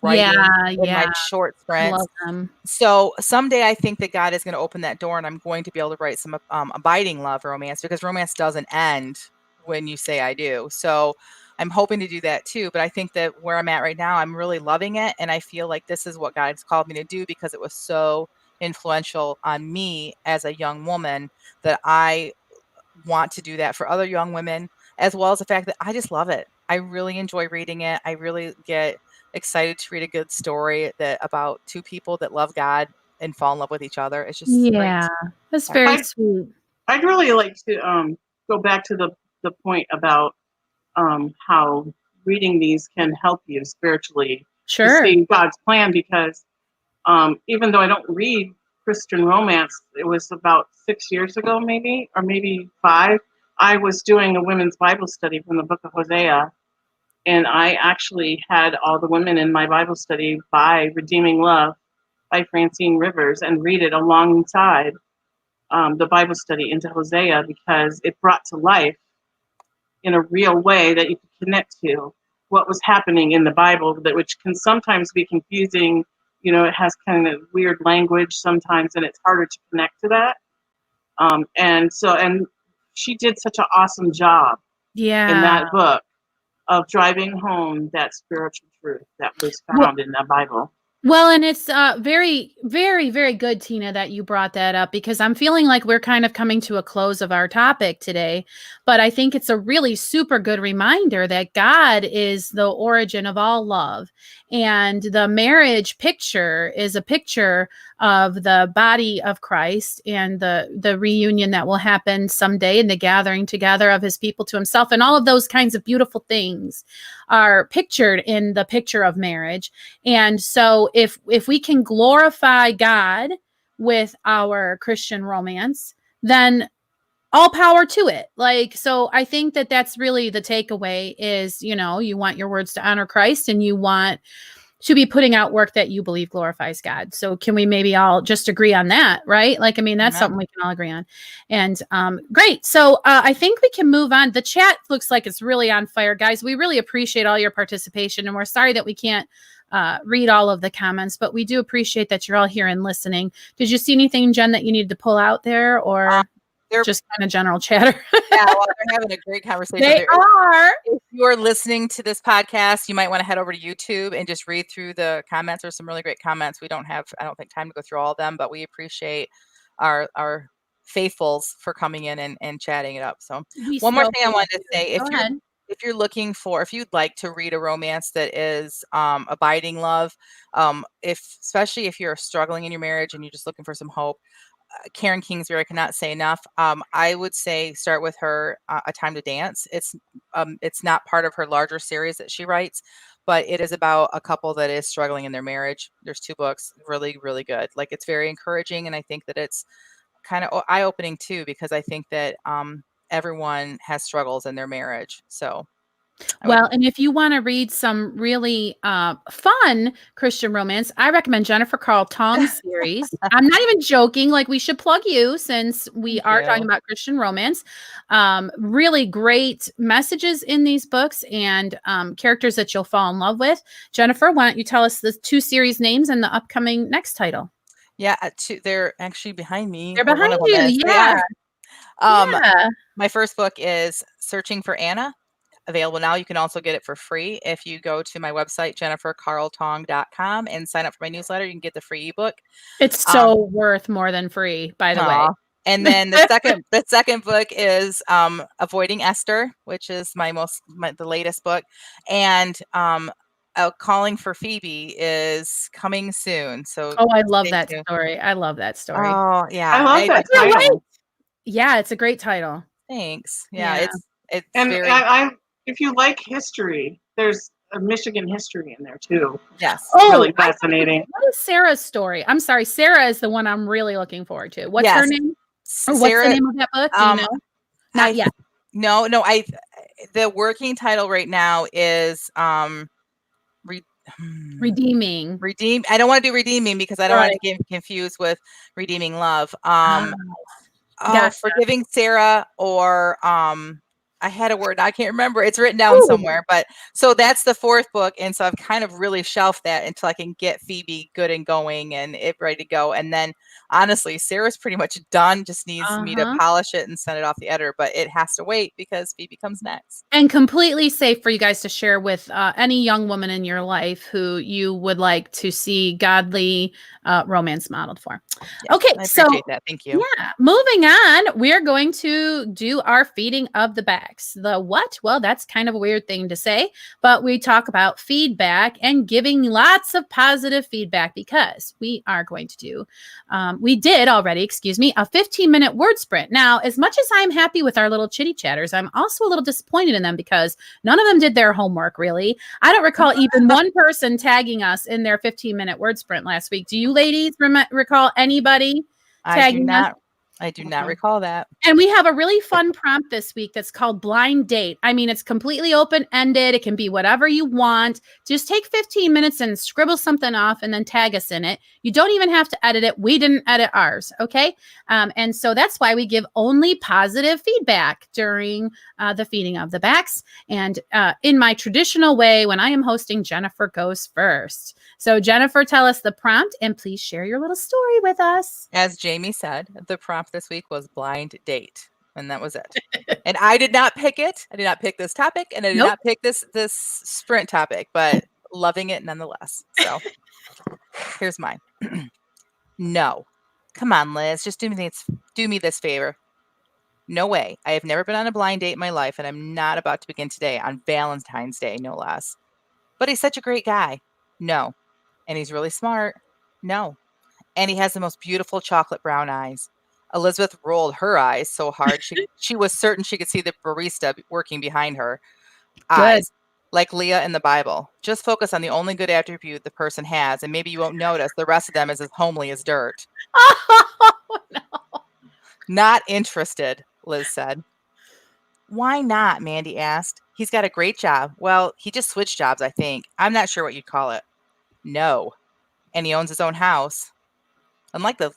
Speaker 1: Yeah,
Speaker 2: writing in my
Speaker 1: yeah.
Speaker 2: short
Speaker 1: I
Speaker 2: sprints.
Speaker 1: love them.
Speaker 2: So someday I think that God is going to open that door, and I'm going to be able to write some abiding love romance, because romance doesn't end when you say I do. So I'm hoping to do that too. But I think that where I'm at right now, I'm really loving it, and I feel like this is what God's called me to do, because it was so influential on me as a young woman, that I want to do that for other young women, as well as the fact that I just love it. I really enjoy reading it. I really get excited to read a good story that about two people that love God and fall in love with each other. It's just great.
Speaker 1: That's very sweet.
Speaker 3: I'd really like to go back to the point about how reading these can help you spiritually to see God's plan, because even though I don't read Christian romance, it was about 6 years ago, maybe, or maybe 5. I was doing a women's Bible study from the book of Hosea, and I actually had all the women in my Bible study buy Redeeming Love by Francine Rivers and read it alongside the Bible study into Hosea, because it brought to life in a real way that you could connect to what was happening in the Bible, that which can sometimes be confusing. It has kind of weird language sometimes, and it's harder to connect to that. And she did such an awesome job in that book of driving home that spiritual truth that was found in the Bible.
Speaker 1: Well, and it's very, very, very good, Tina, that you brought that up, because I'm feeling like we're kind of coming to a close of our topic today. But I think it's a really super good reminder that God is the origin of all love. And the marriage picture is a picture of the body of Christ and the reunion that will happen someday, and the gathering together of his people to himself. And all of those kinds of beautiful things are pictured in the picture of marriage. And so if we can glorify God with our Christian romance, then all power to it. So I think that that's really the takeaway is, you want your words to honor Christ, and you want to be putting out work that you believe glorifies God. So can we maybe all just agree on that, right? That's something we can all agree on. And great. So I think we can move on. The chat looks like it's really on fire, guys. We really appreciate all your participation, and we're sorry that we can't read all of the comments, but we do appreciate that you're all here and listening. Did you see anything, Jen, that you needed to pull out there, or just kind of general chatter?
Speaker 2: Yeah, well, they're having a great conversation.
Speaker 1: They are.
Speaker 2: If you're listening to this podcast, you might want to head over to YouTube and just read through the comments. There's some really great comments. We don't have, I don't think, time to go through all of them, but we appreciate our faithfuls for coming in and chatting it up. So one more thing I wanted to say, if you'd like to read a romance that is abiding love, especially if you're struggling in your marriage and you're just looking for some hope, Karen Kingsbury, I cannot say enough. I would say start with her A Time to Dance. It's not part of her larger series that she writes, but it is about a couple that is struggling in their marriage. There's 2 books, really, really good. It's very encouraging, and I think that it's kind of eye-opening too, because I think that everyone has struggles in their marriage. So
Speaker 1: and if you want to read some really fun Christian romance, I recommend Jennifer Carl Tong's series. I'm not even joking. We should plug you, since we are talking about Christian romance. Really great messages in these books, and characters that you'll fall in love with. Jennifer, why don't you tell us the 2 series names and the upcoming next title?
Speaker 2: Yeah, they're actually behind me.
Speaker 1: They're behind you. Yeah.
Speaker 2: My first book is Searching for Anna. Available now. You can also get it for free if you go to my website, jennifercarltong.com, and sign up for my newsletter. You can get the free ebook.
Speaker 1: It's so worth more than free, by the way.
Speaker 2: And then the second book is Avoiding Esther, which is the latest book, and Calling for Phoebe is coming soon. So
Speaker 1: I love that story. I love that story.
Speaker 2: Oh yeah,
Speaker 3: I love that title.
Speaker 1: Right? Yeah, it's a great title.
Speaker 2: Thanks. Yeah. It's
Speaker 3: and
Speaker 2: very.
Speaker 3: If you like history, there's a Michigan history in there too.
Speaker 2: Yes.
Speaker 3: Really fascinating.
Speaker 1: What is Sarah's story? I'm sorry, Sarah is the one I'm really looking forward to. What's her name? Or what's the name of that book? Do you know? Not yet.
Speaker 2: No. The working title right now is
Speaker 1: Redeeming.
Speaker 2: I don't want to do Redeeming because I don't want to get confused with Redeeming Love. Forgiving Sarah, or I had a word, I can't remember. It's written down somewhere, but so that's the 4th book. And so I've kind of really shelved that until I can get Phoebe good and going and it ready to go. And then honestly, Sarah's pretty much done. Just needs me to polish it and send it off the editor, but it has to wait because Phoebe comes next.
Speaker 1: And completely safe for you guys to share with any young woman in your life who you would like to see godly romance modeled for.
Speaker 2: Yeah,
Speaker 1: okay,
Speaker 2: I appreciate that. Thank you.
Speaker 1: Yeah, moving on, we're going to do our feeding of the backs. The what? Well, that's kind of a weird thing to say, but we talk about feedback and giving lots of positive feedback because we are going to do, we did already, excuse me, a 15-minute word sprint. Now, as much as I'm happy with our little chitty chatters, I'm also a little disappointed in them because none of them did their homework, really. I don't recall even one person tagging us in their 15-minute word sprint last week. Do you ladies recall anybody tagging us?
Speaker 2: I do not recall that.
Speaker 1: And we have a really fun prompt this week that's called blind date. I mean, it's completely open-ended. It can be whatever you want. Just take 15 minutes and scribble something off and then tag us in it. You don't even have to edit it. We didn't edit ours, okay? And so that's why we give only positive feedback during the feeding of the backs. And in my traditional way, when I am hosting, Jennifer goes first. So Jennifer, tell us the prompt and please share your little story with us.
Speaker 2: As Jamie said, the prompt this week was blind date, and that was it. And I did not pick it. I did not pick this topic, and I did not pick this sprint topic, but loving it nonetheless. So here's mine. No. Come on, Liz. Just do me this favor. No way. I have never been on a blind date in my life, and I'm not about to begin today on Valentine's Day, no less. But he's such a great guy. No. And he's really smart. No. And he has the most beautiful chocolate brown eyes. Elizabeth rolled her eyes so hard she was certain she could see the barista working behind her eyes, like Leah in the Bible. Just focus on the only good attribute the person has, and maybe you won't notice the rest of them is as homely as dirt.
Speaker 1: Oh, no.
Speaker 2: Not interested, Liz said. Why not? Mandy asked. He's got a great job. Well, he just switched jobs, I think. I'm not sure what you'd call it. No. And he owns his own house. Unlike the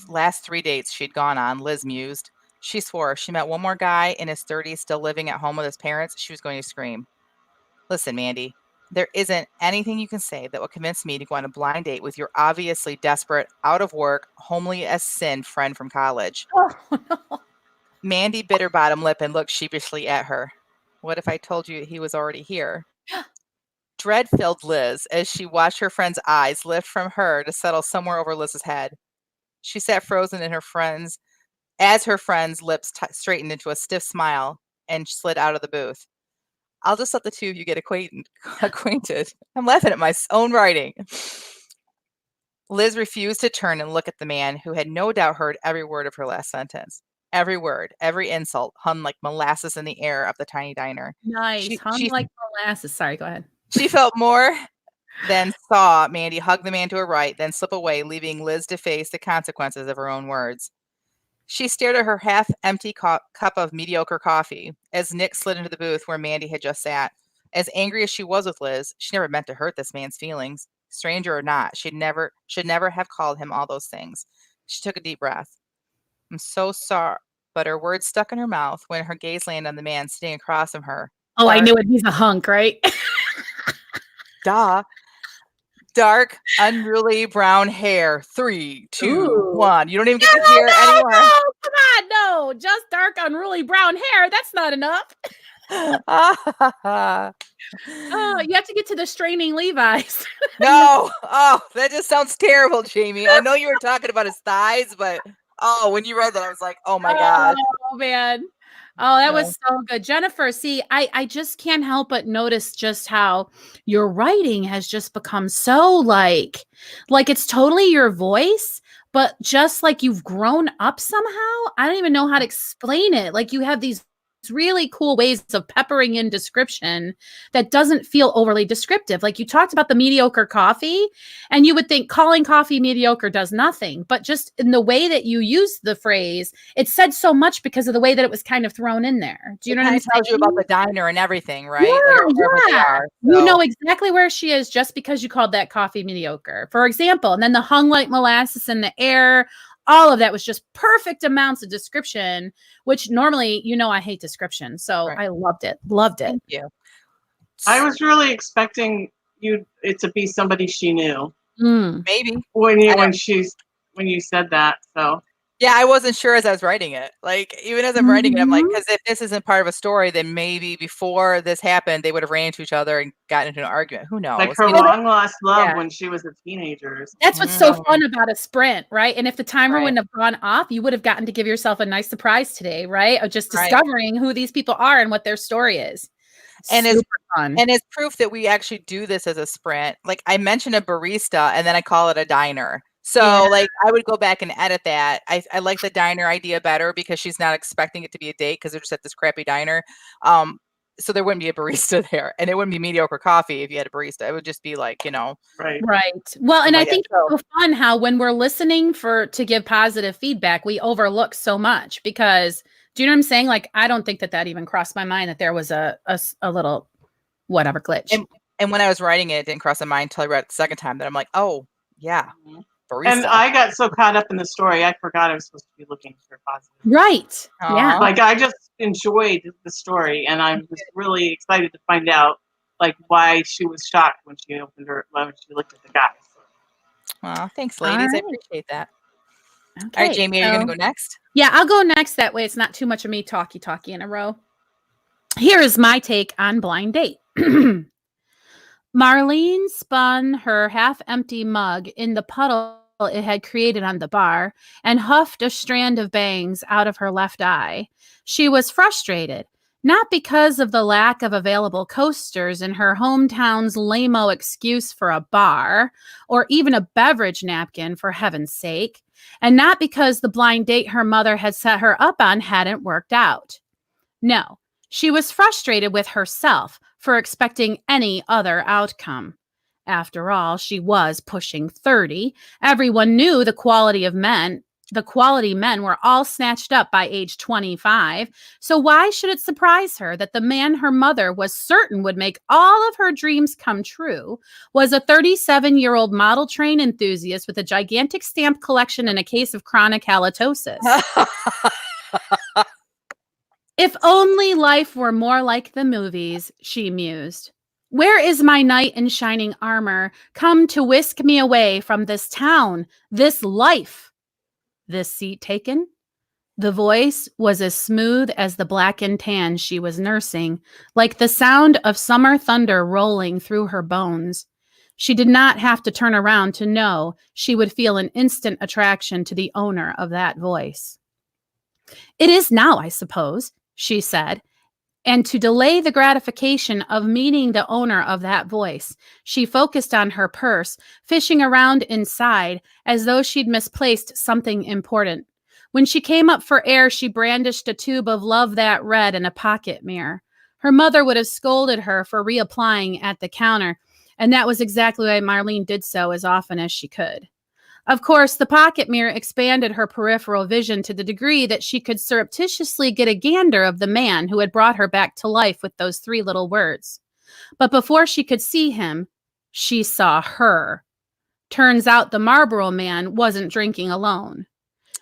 Speaker 2: last 3 dates she'd gone on, Liz mused. She swore if she met one more guy in his 30s still living at home with his parents, she was going to scream. Listen, Mandy, there isn't anything you can say that will convince me to go on a blind date with your obviously desperate, out of work, homely as sin friend from college.
Speaker 1: Oh, no.
Speaker 2: Mandy bit her bottom lip and looked sheepishly at her. What if I told you he was already here? Dread filled Liz as she watched her friend's eyes lift from her to settle somewhere over Liz's head. She sat frozen in her friend's, as her friend's lips straightened into a stiff smile and slid out of the booth. I'll just let the two of you get acquainted. I'm laughing at my own writing. Liz refused to turn and look at the man who had no doubt heard every word of her last sentence. Every word, every insult hung like molasses in the air of the tiny diner.
Speaker 1: Nice. Hung like molasses. Sorry, go ahead.
Speaker 2: She felt more than saw Mandy hug the man to her right, then slip away, leaving Liz to face the consequences of her own words. She stared at her half-empty cup of mediocre coffee as Nick slid into the booth where Mandy had just sat. As angry as she was with Liz, she never meant to hurt this man's feelings. Stranger or not, should never have called him all those things. She took a deep breath. I'm so sorry, but her words stuck in her mouth when her gaze landed on the man sitting across from her.
Speaker 1: Oh, I knew it. He's a hunk, right?
Speaker 2: Duh. Dark, unruly brown hair. 3, 2, 1. You don't even get to hear anymore.
Speaker 1: No, come on, no. Just dark, unruly brown hair. That's not enough. Oh, you have to get to the straining Levi's.
Speaker 2: No. Oh, that just sounds terrible, Jamie. I know you were talking about his thighs, but when you read that, I was like, oh my gosh.
Speaker 1: Oh, man. Oh, that was so good. Jennifer, see, I just can't help but notice just how your writing has just become so like it's totally your voice, but just like you've grown up somehow. I don't even know how to explain it. Like you have these really cool ways of peppering in description that doesn't feel overly descriptive. Like you talked about the mediocre coffee, and you would think calling coffee mediocre does nothing, but just in the way that you use the phrase, it said so much because of the way that it was kind of thrown in there. Do you know what I'm saying?
Speaker 2: Tells you about the diner and everything, right?
Speaker 1: Yeah. You know exactly where she is just because you called that coffee mediocre, for example. And then the hung like molasses in the air. All of that was just perfect amounts of description, which normally, I hate description. So I loved it. Loved it.
Speaker 2: Thank you.
Speaker 3: I was really expecting it to be somebody she knew.
Speaker 2: Maybe.
Speaker 3: When she's, when you said that. So
Speaker 2: yeah, I wasn't sure as I was writing it. Like, even as I'm writing it, I'm like, because if this isn't part of a story, then maybe before this happened, they would have ran into each other and gotten into an argument. Who knows?
Speaker 3: like her long lost love when she was a teenager.
Speaker 1: That's what's so fun about a sprint, right? And if the timer wouldn't have gone off, you would have gotten to give yourself a nice surprise today, right? Of just discovering who these people are and what their story is.
Speaker 2: And
Speaker 1: super fun.
Speaker 2: And it's proof that we actually do this as a sprint. Like, I mentioned a barista and then I call it a diner. So like, I would go back and edit that. I like the diner idea better because she's not expecting it to be a date because they're just at this crappy diner. So there wouldn't be a barista there, and it wouldn't be mediocre coffee if you had a barista. It would just be like,
Speaker 3: Right.
Speaker 1: Well, and I think it's so fun how when we're listening to give positive feedback, we overlook so much because, do you know what I'm saying? Like, I don't think that even crossed my mind that there was a little whatever glitch.
Speaker 2: And when I was writing it, it didn't cross my mind until I read it the second time that I'm like, oh yeah. Barista.
Speaker 3: And I got so caught up in the story, I forgot I was supposed to be looking for positive.
Speaker 1: Right. Yeah.
Speaker 3: Like, I just enjoyed the story, and I was really excited to find out, like, why she was shocked when she looked at the guy.
Speaker 2: Well, thanks, ladies. I appreciate that.
Speaker 1: Okay,
Speaker 2: all right, Jamie, are you going to go next?
Speaker 1: Yeah, I'll go next. That way it's not too much of me talky in a row. Here is my take on Blind Date. Marlene spun her half-empty mug in the puddle it had created on the bar and huffed a strand of bangs out of her left eye. She was frustrated, not because of the lack of available coasters in her hometown's lame-o excuse for a bar, or even a beverage napkin, for heaven's sake, and not because the blind date her mother had set her up on hadn't worked out. No, she was frustrated with herself for expecting any other outcome. After all, she was pushing 30. Everyone knew the quality men were all snatched up by age 25. So why should it surprise her that the man her mother was certain would make all of her dreams come true was a 37-year-old model train enthusiast with a gigantic stamp collection and a case of chronic halitosis? If only life were more like the movies, she mused. Where is my knight in shining armor, come to whisk me away from this town, this life? This seat taken? The voice was as smooth as the blackened tan she was nursing, like the sound of summer thunder rolling through her bones. She did not have to turn around to know she would feel an instant attraction to the owner of that voice. It is now, I suppose, she said, and to delay the gratification of meeting the owner of that voice, she focused on her purse, fishing around inside as though she'd misplaced something important. When she came up for air, she brandished a tube of Love That Red and a pocket mirror. Her mother would have scolded her for reapplying at the counter, and that was exactly why Marlene did so as often as she could. Of course, the pocket mirror expanded her peripheral vision to the degree that she could surreptitiously get a gander of the man who had brought her back to life with those 3 little words. But before she could see him, she saw her. Turns out the Marlboro Man wasn't drinking alone.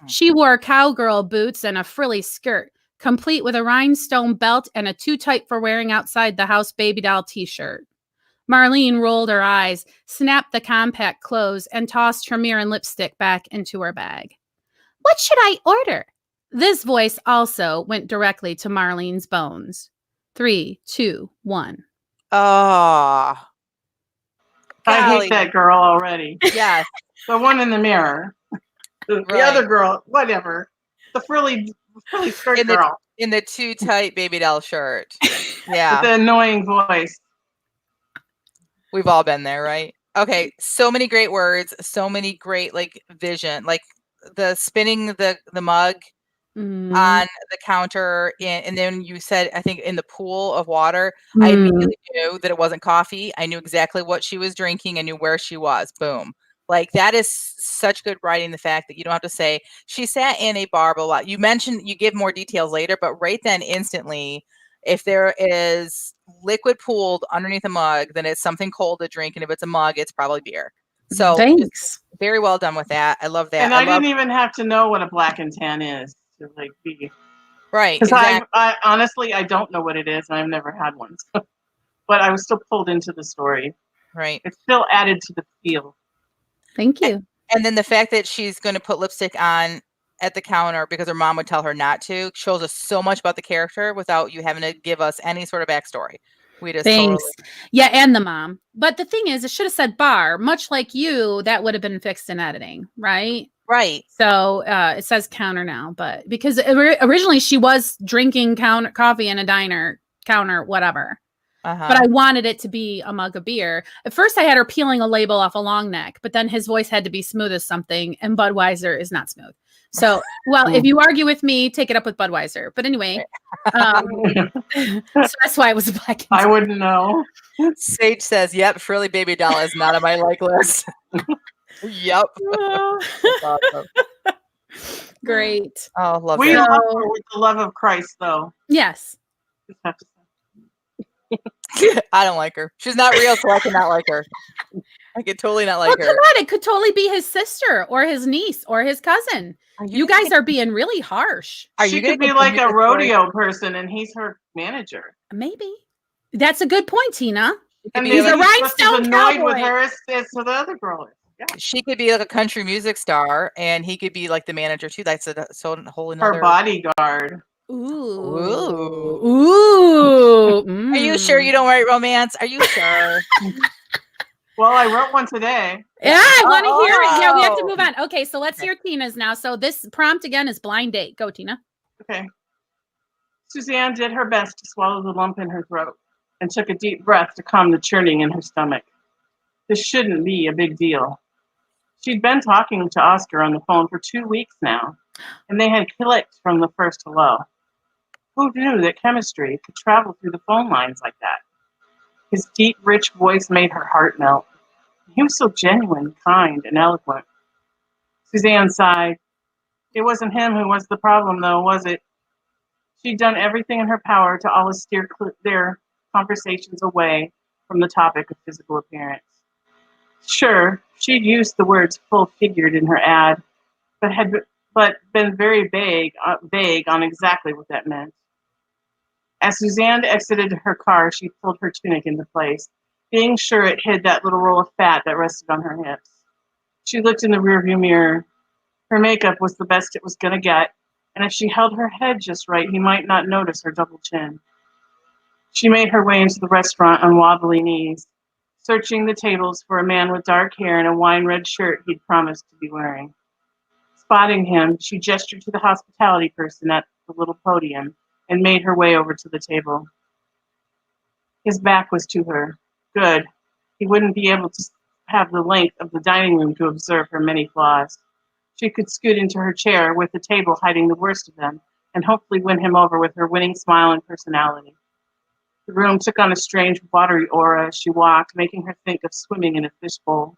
Speaker 1: She wore cowgirl boots and a frilly skirt, complete with a rhinestone belt and a too tight for wearing outside the house baby doll t-shirt. Marlene rolled her eyes, snapped the compact close, and tossed her mirror and lipstick back into her bag. What should I order? This voice also went directly to Marlene's bones. 3, 2, 1.
Speaker 2: Oh.
Speaker 3: I hate that girl already.
Speaker 2: Yes.
Speaker 3: The one in the mirror. The other girl, whatever. The frilly skirt girl.
Speaker 2: In the too tight baby doll shirt. Yeah.
Speaker 3: With the annoying voice.
Speaker 2: We've all been there, right? Okay, so many great words, so many great vision, like the spinning the mug on the counter, and then you said, I think, in the pool of water. I immediately knew that it wasn't coffee. I knew exactly what she was drinking. I knew where she was. Boom. Like, that is such good writing. The fact that you don't have to say she sat in a bar, blah, blah. You mentioned, you give more details later, but right then, instantly, if there is liquid pooled underneath a mug, then it's something cold to drink. And if it's a mug, it's probably beer. So
Speaker 1: thanks.
Speaker 2: Very well done with that. I love that.
Speaker 3: And I didn't even have to know what a black and tan is to be.
Speaker 2: Right.
Speaker 3: Because I honestly, I don't know what it is. And I've never had one. So. But I was still pulled into the story.
Speaker 2: Right.
Speaker 3: It still added to the feel.
Speaker 1: Thank you.
Speaker 2: And then the fact that she's going to put lipstick on at the counter because her mom would tell her not to shows us so much about the character without you having to give us any sort of backstory. We just
Speaker 1: Thanks.
Speaker 2: totally.
Speaker 1: Yeah, and the mom. But the thing is, it should have said bar. Much like you, that would have been fixed in editing, right?
Speaker 2: Right.
Speaker 1: So it says counter now, but because originally she was drinking coffee in a diner, counter, whatever. But I wanted it to be a mug of beer. At first, I had her peeling a label off a long neck, but then his voice had to be smooth as something, and Budweiser is not smooth. So, well, if you argue with me, take it up with Budweiser. But anyway, so that's why it was a black.
Speaker 3: I wouldn't know.
Speaker 2: Sage says, "Yep, Frilly Baby Doll is not on my like list." Yep.
Speaker 3: Awesome.
Speaker 1: Great.
Speaker 2: Oh, love
Speaker 3: we
Speaker 2: it.
Speaker 3: love her with the love of Christ, though.
Speaker 1: Yes.
Speaker 2: I don't like her. She's not real, so I cannot like her. I could totally not like her.
Speaker 1: Come on, it could totally be his sister or his niece or his cousin. You guys are being really harsh.
Speaker 3: She could be like a rodeo person, and he's her manager.
Speaker 1: Maybe. That's a good point, Tina.
Speaker 3: And
Speaker 1: he's a rhinestone
Speaker 3: annoyed
Speaker 1: cowboy.
Speaker 3: with her as the other girl is. Yeah.
Speaker 2: She could be like a country music star, and he could be like the manager too. That's a whole another.
Speaker 3: Her bodyguard.
Speaker 1: Ooh. Ooh.
Speaker 2: Are you sure you don't write romance? Are you sure?
Speaker 3: Well, I wrote one today.
Speaker 1: Yeah, I want to hear it. Yeah, we have to move on. Okay, so let's hear Tina's now. So this prompt again is blind date. Go, Tina.
Speaker 3: Okay. Suzanne did her best to swallow the lump in her throat and took a deep breath to calm the churning in her stomach. This shouldn't be a big deal. She'd been talking to Oscar on the phone for 2 weeks now, and they had clicked from the first hello. Who knew that chemistry could travel through the phone lines like that? His deep, rich voice made her heart melt. He was so genuine, kind, and eloquent. Suzanne sighed. It wasn't him who was the problem, though, was it? She'd done everything in her power to always steer their conversations away from the topic of physical appearance. Sure, she'd used the words full-figured in her ad, but been very vague on exactly what that meant. As Suzanne exited her car, she pulled her tunic into place, being sure it hid that little roll of fat that rested on her hips. She looked in the rearview mirror. Her makeup was the best it was going to get, and if she held her head just right, he might not notice her double chin. She made her way into the restaurant on wobbly knees, searching the tables for a man with dark hair and a wine-red shirt he'd promised to be wearing. Spotting him, she gestured to the hospitality person at the little podium and made her way over to the table. His back was to her. Good. He wouldn't be able to have the length of the dining room to observe her many flaws. She could scoot into her chair with the table hiding the worst of them and hopefully win him over with her winning smile and personality. The room took on a strange watery aura as she walked, making her think of swimming in a fishbowl.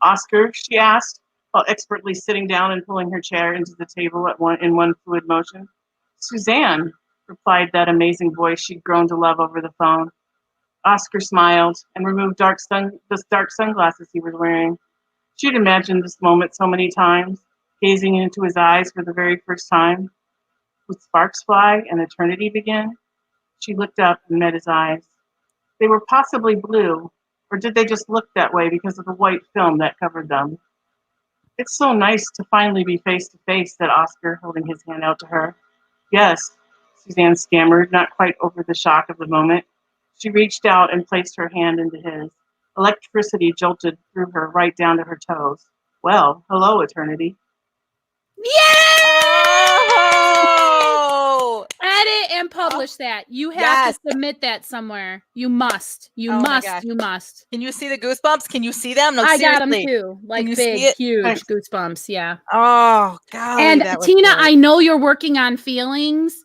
Speaker 3: Oscar, she asked, while expertly sitting down and pulling her chair into the table in one fluid motion. Suzanne, replied that amazing voice she'd grown to love over the phone. Oscar smiled and removed the dark sunglasses he was wearing. She'd imagined this moment so many times, gazing into his eyes for the very first time. Would sparks fly and eternity begin? She looked up and met his eyes. They were possibly blue, or did they just look that way because of the white film that covered them? It's so nice to finally be face to face, said Oscar, holding his hand out to her. Yes, Suzanne stammered, not quite over the shock of the moment. She reached out and placed her hand into his. Electricity jolted through her right down to her toes. Well, hello, eternity.
Speaker 1: Oh! Edit and publish that. You have to submit that somewhere. You must. You must. You must.
Speaker 2: Can you see the goosebumps? Can you see them? No,
Speaker 1: I
Speaker 2: seriously.
Speaker 1: got them too. Like big, huge goosebumps. Yeah.
Speaker 2: Oh, God.
Speaker 1: And Tina, I know you're working on feelings.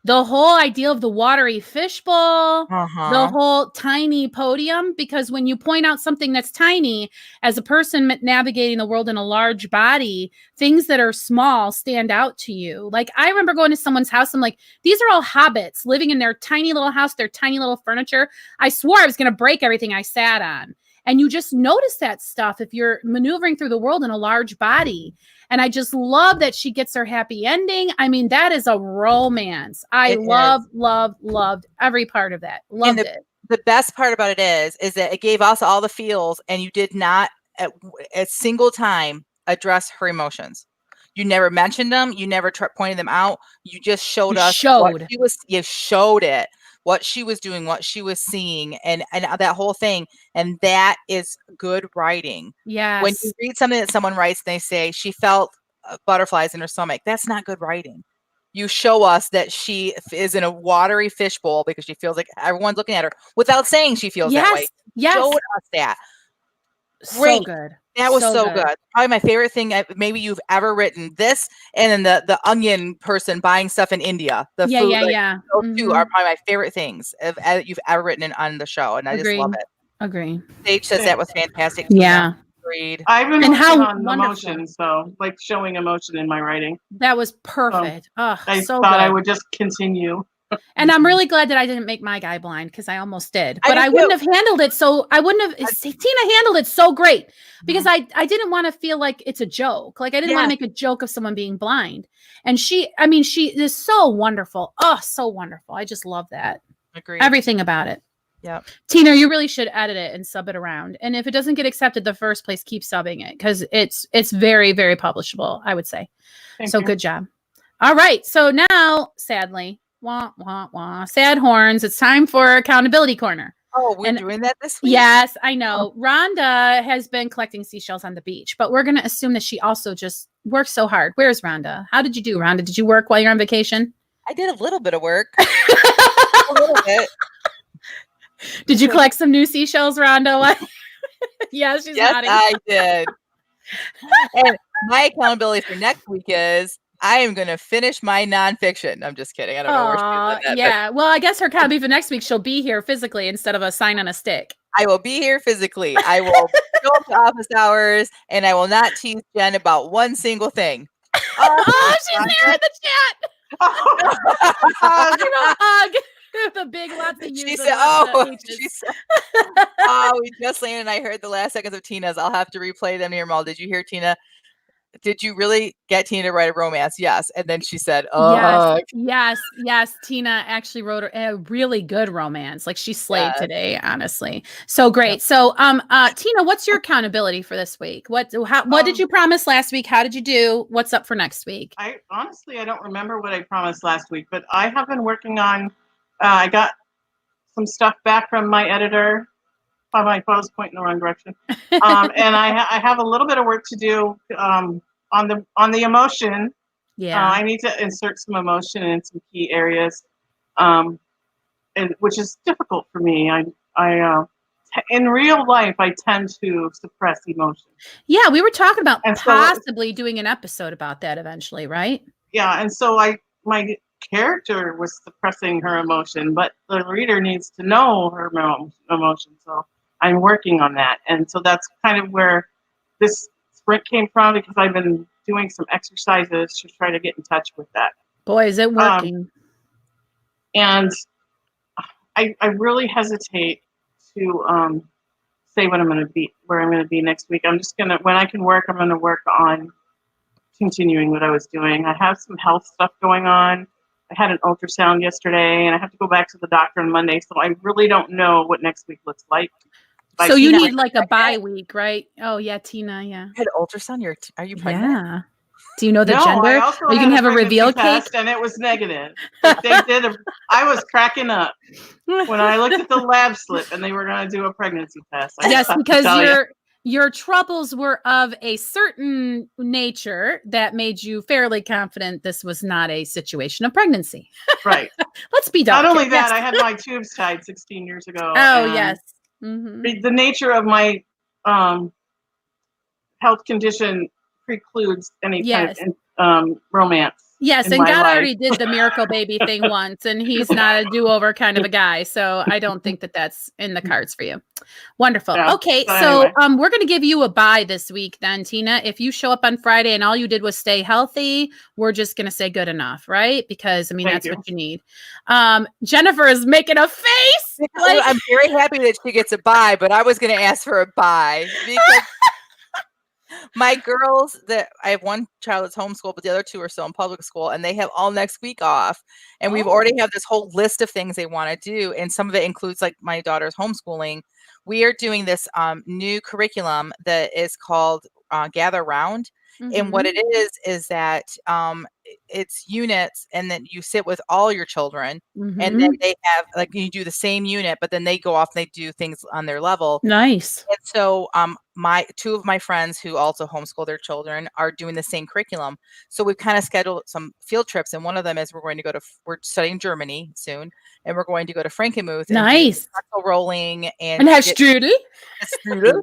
Speaker 1: The whole idea of the watery fishbowl, the whole tiny podium, because when you point out something that's tiny, as a person navigating the world in a large body, things that are small stand out to you. Like, I remember going to someone's house. I'm like, these are all hobbits living in their tiny little house, their tiny little furniture. I swore I was going to break everything I sat on. And you just notice that stuff if you're maneuvering through the world in a large body. And I just love that she gets her happy ending. I mean, that is a romance. I loved every part of that. Loved it.
Speaker 2: The best part about it is that it gave us all the feels, and you did not at a single time address her emotions. You never mentioned them. You never pointed them out. You just showed us what she was. You showed it, what she was doing, what she was seeing, and that whole thing. And that is good writing.
Speaker 1: Yes.
Speaker 2: When you read something that someone writes, and they say she felt butterflies in her stomach. That's not good writing. You show us that she is in a watery fishbowl because she feels like everyone's looking at her without saying she feels that way.
Speaker 1: Yes.
Speaker 2: Showed us that.
Speaker 1: Great. So good.
Speaker 2: That was so good. Probably my favorite thing maybe you've ever written. This and then the onion person buying stuff in India. The food. Those two are probably my favorite things you've ever written on the show. And I just love it.
Speaker 1: Agree.
Speaker 2: Sage says that was fantastic.
Speaker 1: Yeah.
Speaker 2: Agreed.
Speaker 3: I've been working on emotion, so like showing emotion in my writing.
Speaker 1: That was perfect. I
Speaker 3: thought I would just continue.
Speaker 1: And I'm really glad that I didn't make my guy blind because I almost did. But I wouldn't have handled it. So I wouldn't have. Tina handled it so great because I didn't want to feel like it's a joke. Like I didn't want to make a joke of someone being blind. And she is so wonderful. Oh, so wonderful. I just love that.
Speaker 2: Agreed.
Speaker 1: Everything about it.
Speaker 2: Yeah.
Speaker 1: Tina, you really should edit it and sub it around. And if it doesn't get accepted the first place, keep subbing it because it's very, very publishable, I would say. Thank you. Good job. All right. So now, sadly, wah, wah, wah, sad horns. It's time for Accountability Corner.
Speaker 2: Oh, we're doing that this week?
Speaker 1: Yes, I know. Rhonda has been collecting seashells on the beach, but we're going to assume that she also just works so hard. Where's Rhonda? How did you do, Rhonda? Did you work while you're on vacation?
Speaker 2: I did a little bit of work. A little bit.
Speaker 1: Did you collect some new seashells, Rhonda? Yeah, she's nodding.
Speaker 2: I did. And my accountability for next week is I am going to finish my nonfiction. I'm just kidding. I don't know where she's at.
Speaker 1: Yeah. Well, I guess her accountability for next week, she'll be here physically instead of a sign on a stick.
Speaker 2: I will be here physically. I will show up to office hours, and I will not tease Jen about one single thing.
Speaker 1: Oh, she's there in the chat. Hug. The big lots of
Speaker 2: she said, we just landed and I heard the last seconds of Tina's. I'll have to replay them near Mall. Did you hear Tina? Did you really get Tina to write a romance? Yes. And then she said,
Speaker 1: yes. Tina actually wrote a really good romance. Like she slayed today, honestly. So great. Yep. So Tina, what's your accountability for this week? What did you promise last week? How did you do? What's up for next week?
Speaker 3: I don't remember what I promised last week, but I have been working on I got some stuff back from my editor. My phone's pointing in the wrong direction. And I have a little bit of work to do on the emotion.
Speaker 1: Yeah.
Speaker 3: I need to insert some emotion in some key areas, which is difficult for me. I in real life, I tend to suppress emotion.
Speaker 1: Yeah, we were talking about possibly doing an episode about that eventually, right?
Speaker 3: Yeah, and so my character was suppressing her emotion, but the reader needs to know her emotion. So I'm working on that. And so that's kind of where this sprint came from, because I've been doing some exercises to try to get in touch with that.
Speaker 1: Boy, is it working.
Speaker 3: And I really hesitate to say what I'm going to be, where I'm going to be next week. I'm just going to, when I can work, I'm going to work on continuing what I was doing. I have some health stuff going on. I had an ultrasound yesterday, and I have to go back to the doctor on Monday. So I really don't know what next week looks like.
Speaker 1: So you need like a bye week, right? Oh yeah, Tina. Yeah.
Speaker 2: You had ultrasound. Are you pregnant?
Speaker 1: Yeah. Do you know the gender? You can have a reveal cake,
Speaker 3: and it was negative. They did. I was cracking up when I looked at the lab slip, and they were going to do a pregnancy test.
Speaker 1: Yes, because your troubles were of a certain nature that made you fairly confident this was not a situation of pregnancy.
Speaker 3: Right.
Speaker 1: Let's be done.
Speaker 3: Not only that, I had my tubes tied 16 years ago.
Speaker 1: Oh, yes. Mm-hmm.
Speaker 3: The nature of my health condition precludes any kind of romance.
Speaker 1: Yes, and God already did the miracle baby thing once, and he's not a do-over kind of a guy, so I don't think that that's in the cards for you. Wonderful. Yeah, okay, so anyway. We're going to give you a bye this week then, Tina. If you show up on Friday and all you did was stay healthy, we're just going to say good enough, right? Because, I mean, that's what you need. Jennifer is making a face.
Speaker 2: I'm very happy that she gets a bye, but I was going to ask for a bye because My girls, that I have one child that's homeschooled, but the other two are still in public school, and they have all next week off. And we've already have this whole list of things they want to do, and some of it includes like my daughter's homeschooling. We are doing this new curriculum that is called Gather Round. And what it is that it's units, and then you sit with all your children, and then they have like you do the same unit, but then they go off and they do things on their level.
Speaker 1: Nice.
Speaker 2: And so my two of my friends who also homeschool their children are doing the same curriculum. So we've kind of scheduled some field trips, and one of them is we're studying Germany soon, and we're going to go to Frankenmuth and do pretzel rolling and
Speaker 1: have strudel.
Speaker 2: Strudel.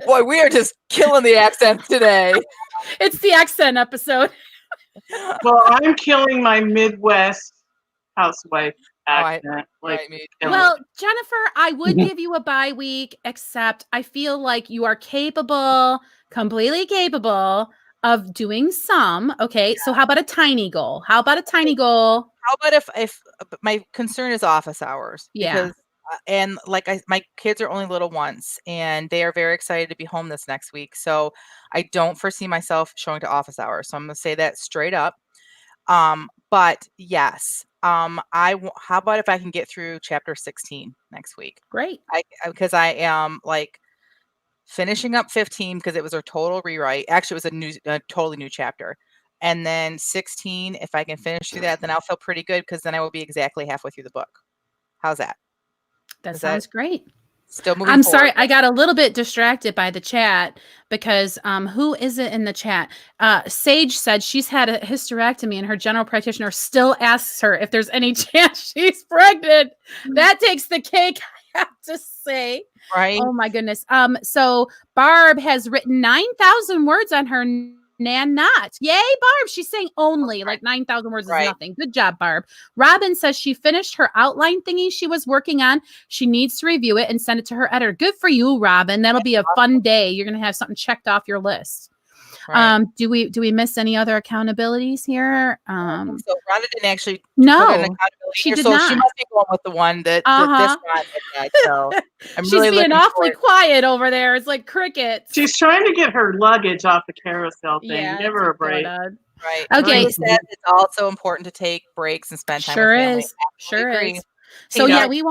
Speaker 2: Boy, we are just killing the accent today.
Speaker 1: It's the accent episode.
Speaker 3: Well, I'm killing my Midwest housewife accent.
Speaker 1: Well, Jennifer, I would give you a bye week, except I feel like you are completely capable of doing some. Okay, so how about a tiny goal? How about
Speaker 2: if my concern is office hours? Because and like my kids are only little once, and they are very excited to be home this next week. So I don't foresee myself showing to office hours. So I'm going to say that straight up. But yes, how about if I can get through chapter 16 next week?
Speaker 1: Great.
Speaker 2: Because I am like finishing up 15 because it was a total rewrite. Actually, it was a totally new chapter. And then 16, if I can finish through that, then I'll feel pretty good because then I will be exactly halfway through the book. How's that?
Speaker 1: That sounds great.
Speaker 2: Still moving
Speaker 1: I'm
Speaker 2: forward.
Speaker 1: sorry, I got a little bit distracted by the chat because who is it in the chat? Sage said she's had a hysterectomy and her general practitioner still asks her if there's any chance she's pregnant. That takes the cake, I have to say.
Speaker 2: Right.
Speaker 1: Oh my goodness. So Barb has written 9,000 words on her Nanot. Yay, Barb. She's saying only like 9,000 words is nothing. Good job, Barb. Robin says she finished her outline thingy she was working on. She needs to review it and send it to her editor. Good for you, Robin. That'll be a fun day. You're going to have something checked off your list. Right. Do we miss any other accountabilities here?
Speaker 2: So Rhonda didn't actually put
Speaker 1: no,
Speaker 2: an accountability
Speaker 1: she
Speaker 2: here,
Speaker 1: did
Speaker 2: so
Speaker 1: not.
Speaker 2: she must be going with the one that this one had. So I'm
Speaker 1: She's
Speaker 2: really
Speaker 1: being awfully quiet over there. It's like crickets.
Speaker 3: She's trying to get her luggage off the carousel thing.
Speaker 1: Yeah,
Speaker 3: give her a break.
Speaker 2: Right.
Speaker 1: Okay.
Speaker 2: Marie said it's also important to take breaks and spend time with family.
Speaker 1: Sure is. So yeah, we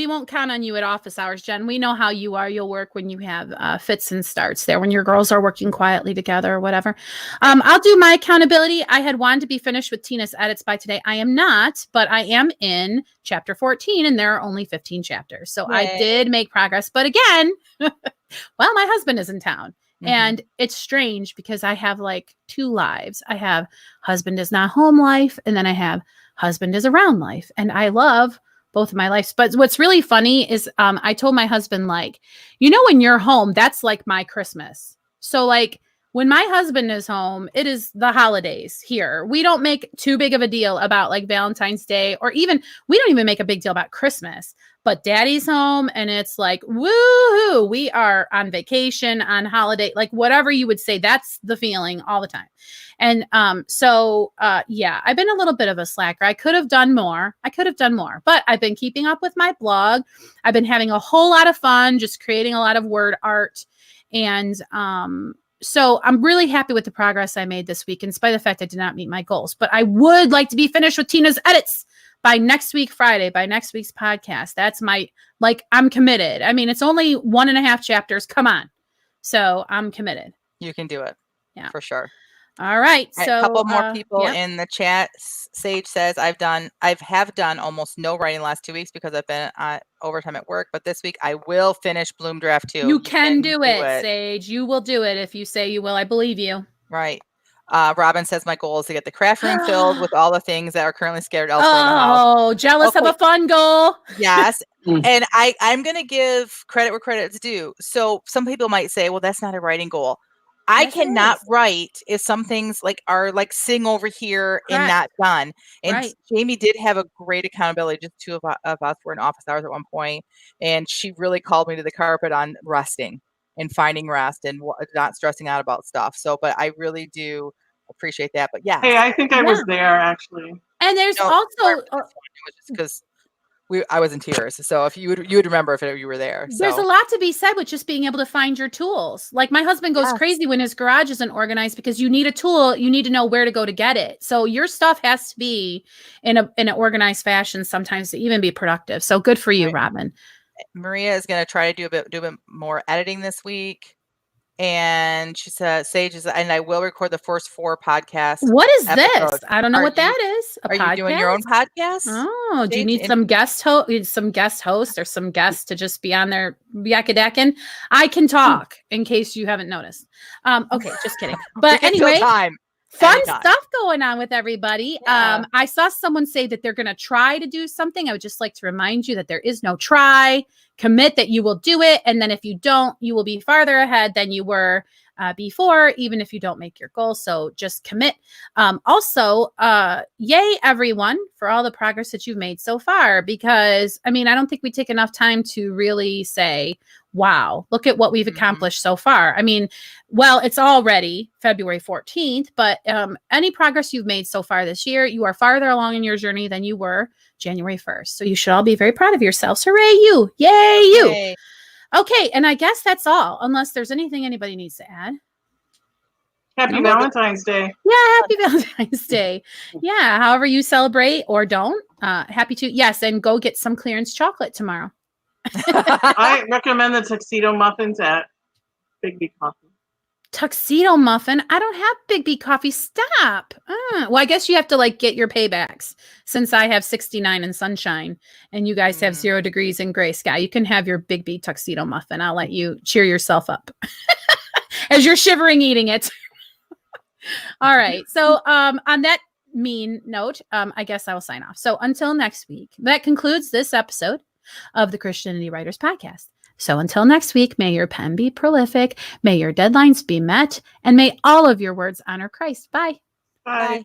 Speaker 1: won't count on you at office hours, Jen. We know how you are. You'll work when you have fits and starts there, when your girls are working quietly together or whatever. I'll do my accountability. I had wanted to be finished with Tina's edits by today. I am not, but I am in chapter 14, and there are only 15 chapters. So I did make progress. But again, well, my husband is in town. And it's strange because I have like two lives. I have husband is not home life, and then I have husband is around life. And I love both of my lives. But what's really funny is I told my husband, like, when you're home, that's like my Christmas. So like when my husband is home, it is the holidays here. We don't make too big of a deal about like Valentine's Day, or we don't even make a big deal about Christmas. But daddy's home and it's like, woohoo, we are on vacation, on holiday, like whatever you would say, that's the feeling all the time. And yeah, I've been a little bit of a slacker. I could have done more, but I've been keeping up with my blog. I've been having a whole lot of fun, just creating a lot of word art. And so I'm really happy with the progress I made this week, in spite of the fact I did not meet my goals. But I would like to be finished with Tina's edits by next week, Friday, by next week's podcast. That's I'm committed. I mean, it's only 1.5 chapters. Come on. So I'm committed.
Speaker 2: You can do it. Yeah, for sure.
Speaker 1: All right. So
Speaker 2: a couple more people in the chat. Sage says, I have done almost no writing the last 2 weeks because I've been overtime at work, but this week I will finish Bloom Draft 2.
Speaker 1: You can do it, Sage. You will do it if you say you will. I believe you.
Speaker 2: Right. Robin says my goal is to get the craft room filled with all the things that are currently scattered elsewhere in the house.
Speaker 1: Oh, jealous of a fun goal.
Speaker 2: Yes. And I'm going to give credit where credit is due. So some people might say, well, that's not a writing goal. I cannot write if some things are sitting over here and not done. And Jamie did have a great accountability. Just two of us were in office hours at one point, and she really called me to the carpet on resting and finding rest and not stressing out about stuff. So, but I really do appreciate that. But yeah.
Speaker 3: Hey, I think I was there actually.
Speaker 1: And there's also
Speaker 2: just because I was in tears. So if you would remember if you were there.
Speaker 1: There's a lot to be said with just being able to find your tools. Like my husband goes crazy when his garage isn't organized because you need a tool. You need to know where to go to get it. So your stuff has to be in an organized fashion sometimes to even be productive. So good for you, Robin.
Speaker 2: Maria is going to try to do a bit more editing this week. And she said, Sage is, and I will record the first 4 podcasts.
Speaker 1: What is this? I don't know what that is.
Speaker 2: Are you doing your own podcast?
Speaker 1: Oh, Sage? Do you need some guest host or some guests to just be on there yakadecking? I can talk in case you haven't noticed. Okay, just kidding. But anyway, fun stuff going on with everybody. Yeah. I saw someone say that they're going to try to do something. I would just like to remind you that there is no try. Commit that you will do it. And then if you don't, you will be farther ahead than you were before, even if you don't make your goal. So just commit. Also, yay, everyone, for all the progress that you've made so far, because I mean, I don't think we take enough time to really say, wow, look at what we've accomplished so far. I mean, well, it's already February 14th, but any progress you've made so far this year, you are farther along in your journey than you were January 1st. So you should all be very proud of yourselves. Hooray, you. Yay, you. Yay. Okay, and I guess that's all, unless there's anything anybody needs to add.
Speaker 3: Happy Valentine's Day.
Speaker 1: Yeah, happy Valentine's Day. Yeah, however you celebrate or don't. Happy to. Yes, and go get some clearance chocolate tomorrow.
Speaker 3: I recommend the tuxedo muffins at Big B Coffee.
Speaker 1: Tuxedo muffin? I don't have Big B Coffee. Stop. Well, I guess you have to like get your paybacks since I have 69 in sunshine and you guys have 0 degrees in gray sky. You can have your Big B tuxedo muffin. I'll let you cheer yourself up as you're shivering eating it. All right. So on that mean note, I guess I will sign off. So until next week, that concludes this episode of the Christianity Writers Podcast. So until next week, may your pen be prolific, may your deadlines be met, and may all of your words honor Christ. Bye.
Speaker 3: Bye.